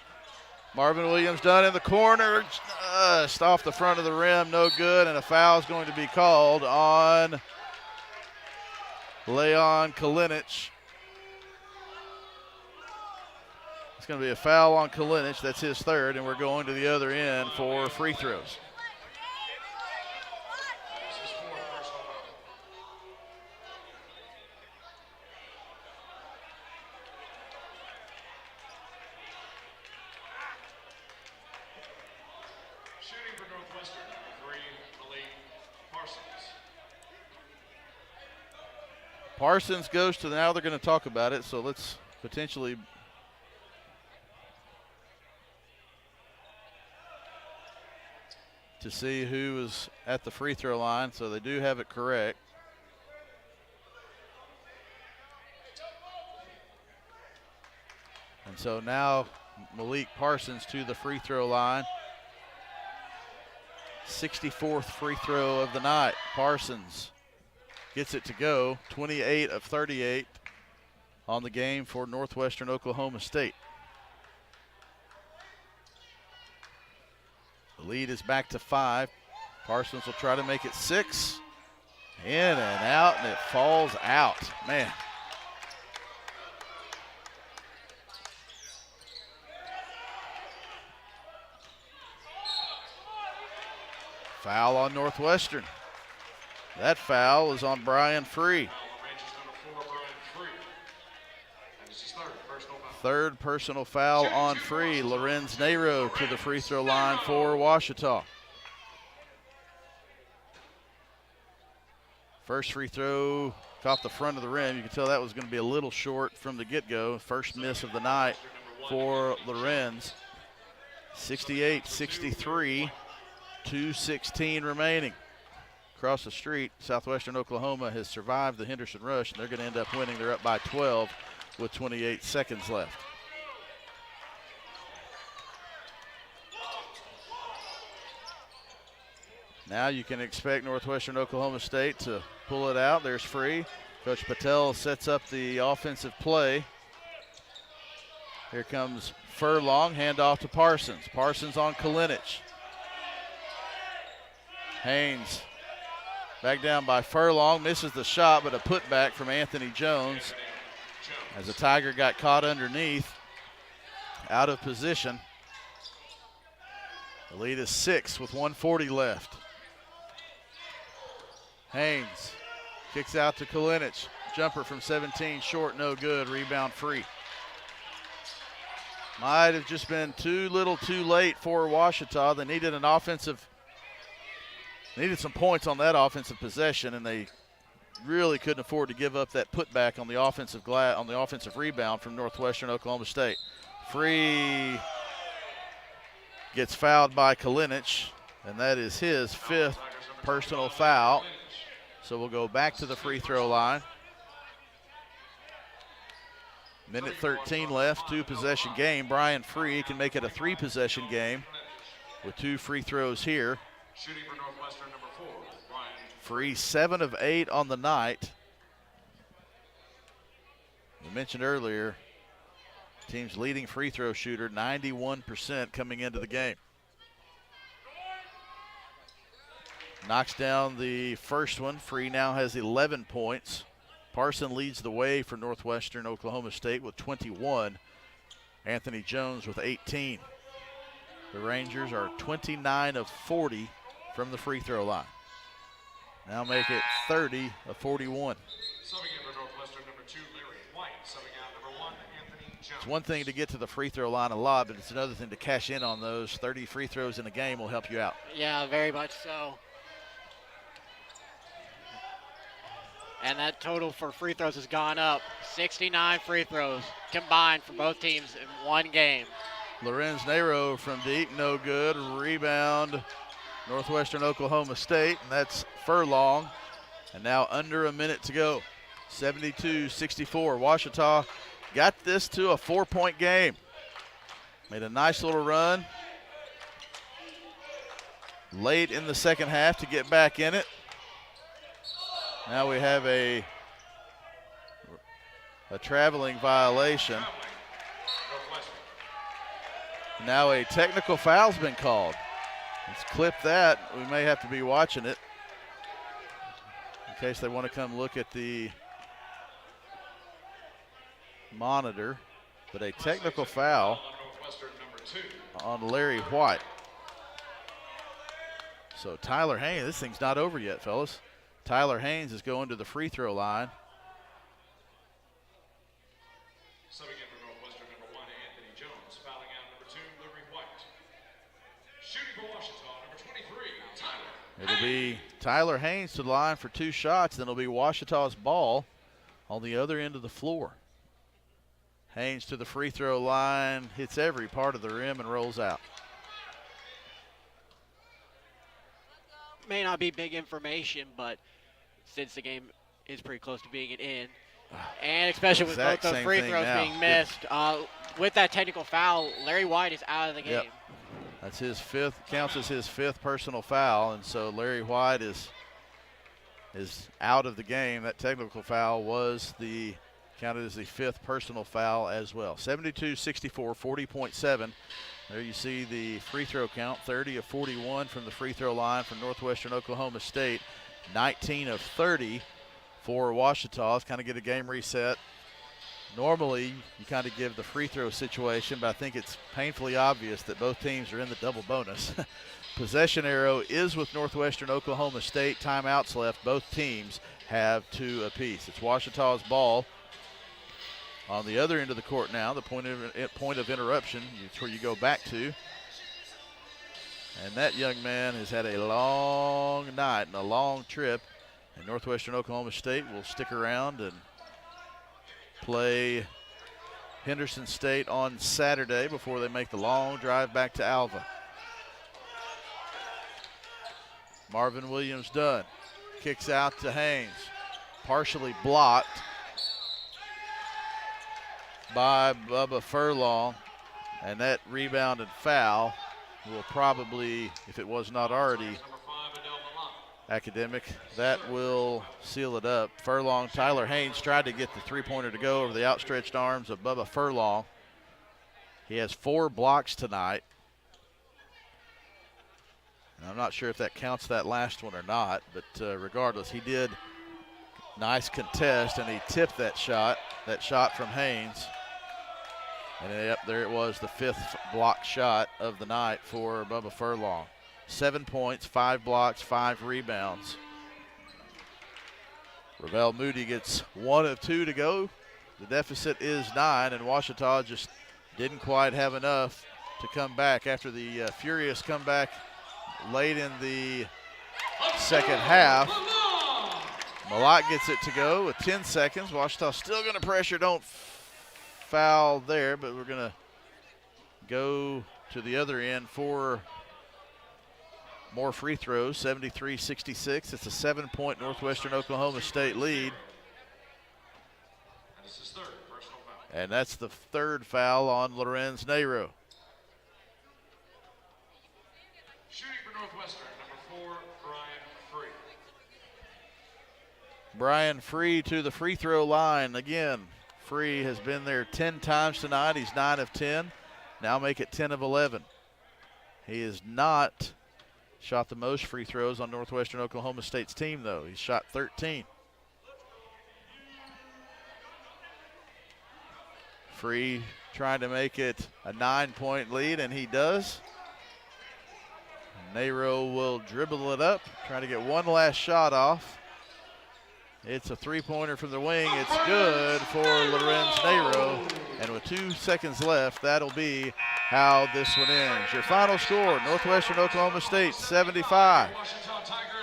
Marvin Williams done in the corner, just off the front of the rim, no good, and a foul is going to be called on Leon Kalinich. It's going to be a foul on Kalinich, that's his third, and we're going to the other end for free throws. Shooting for Northwestern, number 3, Malik Parsons. Parsons goes to, now they're going to talk about it, so let's potentially to see who is at the free throw line, so they do have it correct. And so now Malik Parsons to the free throw line. 64th free throw of the night. Parsons gets it to go. 28 of 38 on the game for Northwestern Oklahoma State. The lead is back to 5. Parsons will try to make it 6. In and out, and it falls out. Man. Foul on Northwestern. That foul is on Brian Free. Third personal foul on Free. Lorenz Nero to the free throw line for Ouachita. First free throw off the front of the rim. You can tell that was going to be a little short from the get-go. First miss of the night for Lorenz. 68-63, 2:16 remaining. Across the street, Southwestern Oklahoma has survived the Henderson rush, and they're going to end up winning. They're up by 12 with 28 seconds left. Now you can expect Northwestern Oklahoma State to pull it out. There's Free. Coach Patel sets up the offensive play. Here comes Furlong, handoff to Parsons. Parsons on Kalinich. Haynes back down by Furlong, misses the shot, but a putback from Anthony Jones as the Tiger got caught underneath, out of position. The lead is 6 with 1:40 left. Haynes kicks out to Kalinich. Jumper from 17, short, no good. Rebound Free. Might have just been too little too late for Ouachita. They needed an offensive, needed some points on that offensive possession, and they really couldn't afford to give up that putback on the offensive rebound from Northwestern Oklahoma State. Free gets fouled by Kalinich, and that is his 5th personal foul. So we'll go back to the free throw line. Minute 13 left, 2-possession game. Brian Free can make it a 3-possession game with 2 free throws here. Shooting for Northwestern, number 4, Brian Free 7 of 8 on the night. We mentioned earlier, team's leading free throw shooter, 91% coming into the game. Knocks down the first one. Free now has 11 points. Parson leads the way for Northwestern Oklahoma State with 21. Anthony Jones with 18. The Rangers are 29 of 40 from the free throw line. Now make it 30 of 41. Subbing in for Northwestern, number 2, Larry White. Subbing out, number 1, Anthony Jones. It's one thing to get to the free throw line a lot, but it's another thing to cash in on those. 30 free throws in a game will help you out. Yeah, very much so. And that total for free throws has gone up. 69 free throws combined for both teams in one game. Lorenz Nero from deep, no good. Rebound, Northwestern Oklahoma State, and that's Furlong. And now under a minute to go. 72-64. Ouachita got this to a 4-point game. Made a nice little run late in the second half to get back in it. Now we have a traveling violation. Now a technical foul's been called. Let's clip that. We may have to be watching it in case they want to come look at the monitor. But a technical foul on Larry White. So Tyler Haynes, this thing's not over yet, fellas. Tyler Haynes is going to the free throw line. Subbing in for Northwestern, number 1, Anthony Jones. Fouling out, number 2, Larry White. Shooting for Ouachita, number 23, Tyler. It'll be Tyler Haynes to the line for 2 shots. Then it'll be Ouachita's ball on the other end of the floor. Haynes to the free throw line, hits every part of the rim and rolls out. May not be big information, but since the game is pretty close to being an end, and especially with both the free throws being missed, with that technical foul, Larry White is out of the game. Yep. That's his 5th, counts as his 5th personal foul, and so Larry White is out of the game. That technical foul was counted as the 5th personal foul as well. 72-64, 40.7. There you see the free throw count, 30 of 41 from the free throw line for Northwestern Oklahoma State, 19 of 30 for Ouachita. Let's kind of get a game reset. Normally, you kind of give the free throw situation, but I think it's painfully obvious that both teams are in the double bonus. Possession arrow is with Northwestern Oklahoma State. Timeouts left. Both teams have 2 apiece. It's Ouachita's ball. On the other end of the court now, the point of interruption, it's where you go back to. And that young man has had a long night and a long trip. And Northwestern Oklahoma State will stick around and play Henderson State on Saturday before they make the long drive back to Alva. Marvin Williams done. Kicks out to Haynes. Partially blocked by Bubba Furlong, and that rebound and foul will probably, if it was not already academic, that will seal it up. Furlong, Tyler Haynes tried to get the 3-pointer to go over the outstretched arms of Bubba Furlong. He has 4 blocks tonight. And I'm not sure if that counts that last one or not, but regardless, he did nice contest, and he tipped that shot from Haynes. And yep, there it was, the 5th block shot of the night for Bubba Furlong. 7 points, 5 blocks, 5 rebounds. Ravel Moody gets 1 of 2 to go. The deficit is 9, and Ouachita just didn't quite have enough to come back after the furious comeback late in the second half. Malott gets it to go with 10 seconds. Ouachita still going to pressure, don't foul there, but we're going to go to the other end for more free throws. 73-66. It's a 7-point Northwestern Oklahoma State lead. And that's the 3rd foul on Lorenz Nero. Shooting for Northwestern, number 4, Brian Free. Brian Free to the free throw line again. Free has been there 10 times tonight. He's 9 of 10. Now make it 10 of 11. He has not shot the most free throws on Northwestern Oklahoma State's team, though. He's shot 13. Free trying to make it a 9-point lead, and he does. Nero will dribble it up, trying to get one last shot off. It's a 3-pointer from the wing. It's good for Lorenz Nero. And with 2 seconds left, that'll be how this one ends. Your final score, Northwestern Oklahoma State 75,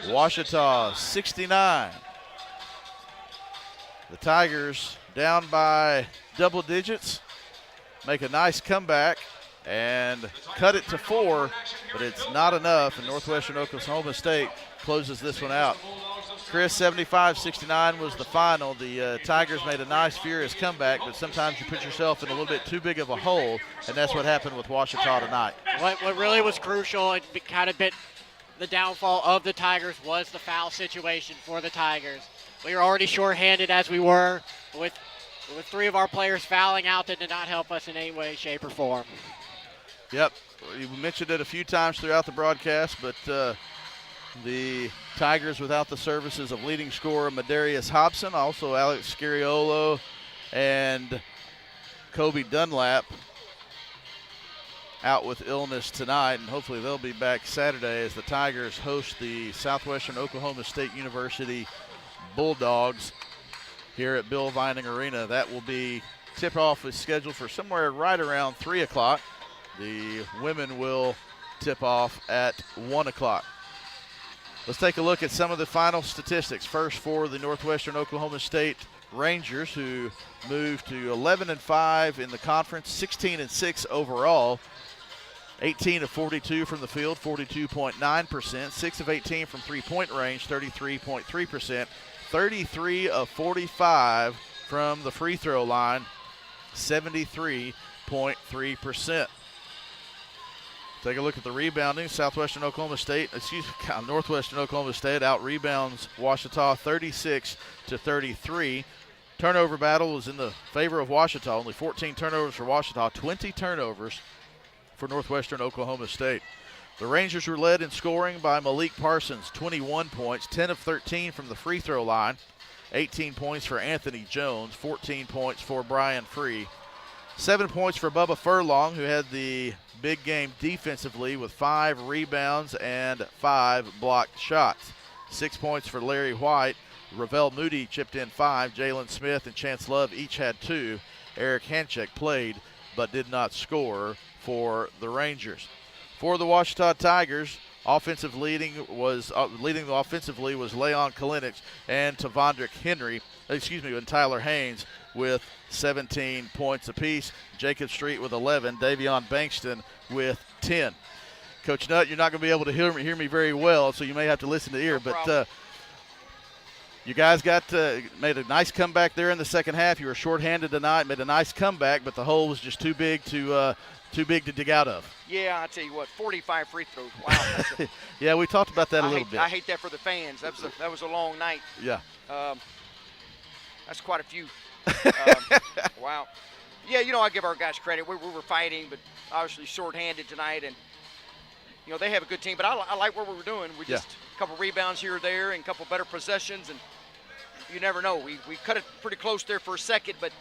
Ouachita 69. The Tigers down by double digits, make a nice comeback and cut it to 4, but it's not enough, and Northwestern Oklahoma State closes this one out. Chris, 75-69 was the final. The Tigers made a nice, furious comeback, but sometimes you put yourself in a little bit too big of a hole, and that's what happened with Ouachita tonight. What really was crucial and kind of bit the downfall of the Tigers was the foul situation for the Tigers. We were already shorthanded as we were with 3 of our players fouling out that did not help us in any way, shape, or form. Yep, you mentioned it a few times throughout the broadcast, but the Tigers without the services of leading scorer Madarius Hobson, also Alex Scariolo and Kobe Dunlap out with illness tonight, and hopefully they'll be back Saturday as the Tigers host the Southwestern Oklahoma State University Bulldogs here at Bill Vining Arena. That will be tip-off is scheduled for somewhere right around 3 o'clock. The women will tip off at 1 o'clock. Let's take a look at some of the final statistics. First for the Northwestern Oklahoma State Rangers, who moved to 11-5 in the conference, 16-6 overall. 18 of 42 from the field, 42.9%. 6 of 18 from three-point range, 33.3%. 33 of 45 from the free throw line, 73.3%. Take a look at the rebounding. Northwestern Oklahoma State out-rebounds Ouachita 36-33. Turnover battle was in the favor of Ouachita. Only 14 turnovers for Ouachita, 20 turnovers for Northwestern Oklahoma State. The Rangers were led in scoring by Malik Parsons, 21 points, 10 of 13 from the free throw line, 18 points for Anthony Jones, 14 points for Brian Free. 7 points for Bubba Furlong, who had the big game defensively with 5 rebounds and 5 blocked shots. 6 points for Larry White. Ravel Moody chipped in 5. Jalen Smith and Chance Love each had 2. Eric Hanchek played but did not score for the Rangers. For the Ouachita Tigers, leading offensively was Leon Kalinich and and Tyler Haynes with 17 points apiece. Jacob Street with 11, Davion Bankston with 10. Coach Nutt, you're not going to be able to hear me very well, so you may have to listen to ear. But you guys made a nice comeback there in the second half. You were shorthanded tonight, made a nice comeback, but the hole was just too big to dig out of. Yeah, I tell you what, 45 free throws. Wow. Yeah, we talked about that a little bit. I hate that for the fans. That was a long night. Yeah. That's quite a few. Wow. Yeah, I give our guys credit. We were fighting, but obviously shorthanded tonight, and they have a good team. But I like what we were doing. We just a couple rebounds here or there, and a couple better possessions, and you never know. We cut it pretty close there for a second, but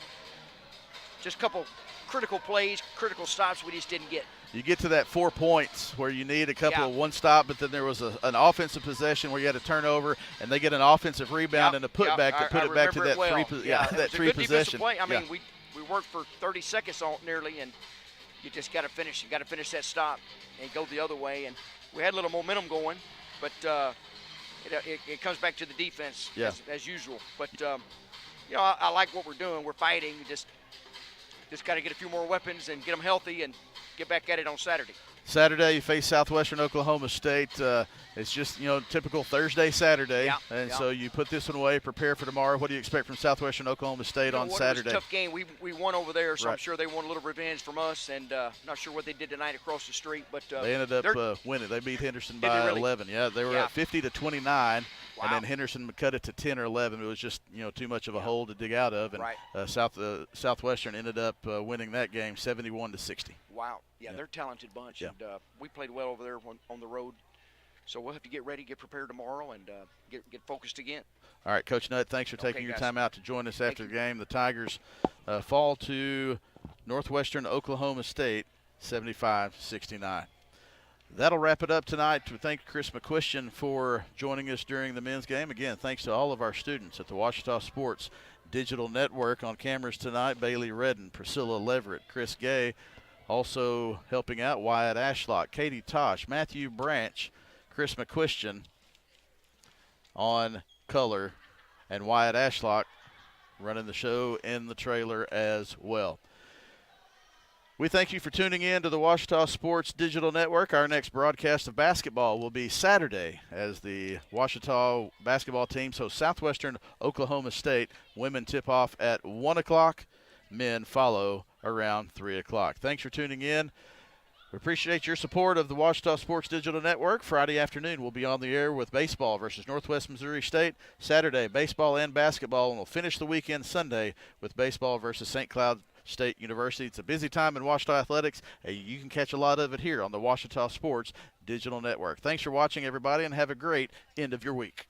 just a couple critical plays, critical stops we just didn't get. You get to that 4 points where you need a couple of one stop, but then there was an offensive possession where you had a turnover, and they get an offensive rebound and a putback to put it back to that three possession. Play. I mean, we worked for 30 seconds on nearly, and you just got to finish. You got to finish that stop and go the other way. And we had a little momentum going, but it comes back to the defense as usual. But I like what we're doing. We're fighting. We just got to get a few more weapons and get them healthy and get back at it on Saturday. Saturday, you face Southwestern Oklahoma State. It's just, typical Thursday, Saturday. So you put this one away, prepare for tomorrow. What do you expect from Southwestern Oklahoma State on Saturday? It was a tough game. We won over there, so I'm sure they want a little revenge from us. And not sure what they did tonight across the street. But they ended up winning. They beat Henderson by 11. Yeah, they were at 50-29. Wow. And then Henderson cut it to 10 or 11. It was just, too much of a hole to dig out of. And Southwestern ended up winning that game 71-60. Wow. Yeah, they're a talented bunch. Yeah. And we played well over there on the road. So we'll have to get ready, get prepared tomorrow, and get focused again. All right, Coach Nutt, thanks for taking your time out to join us after the game. The Tigers fall to Northwestern Oklahoma State 75-69. That'll wrap it up tonight. We thank Chris McQuistion for joining us during the men's game. Again, thanks to all of our students at the Ouachita Sports Digital Network. On cameras tonight, Bailey Redden, Priscilla Leverett, Chris Gay. Also helping out Wyatt Ashlock, Katie Tosh, Matthew Branch, Chris McQuistion on color, and Wyatt Ashlock running the show in the trailer as well. We thank you for tuning in to the Ouachita Sports Digital Network. Our next broadcast of basketball will be Saturday as the Ouachita basketball teams host Southwestern Oklahoma State. Women tip off at 1 o'clock. Men follow around 3 o'clock. Thanks for tuning in. We appreciate your support of the Ouachita Sports Digital Network. Friday afternoon, we'll be on the air with baseball versus Northwest Missouri State. Saturday, baseball and basketball, and we'll finish the weekend Sunday with baseball versus St. Cloud State University. It's a busy time in Ouachita athletics, and you can catch a lot of it here on the Ouachita Sports Digital Network. Thanks for watching, everybody, and have a great end of your week.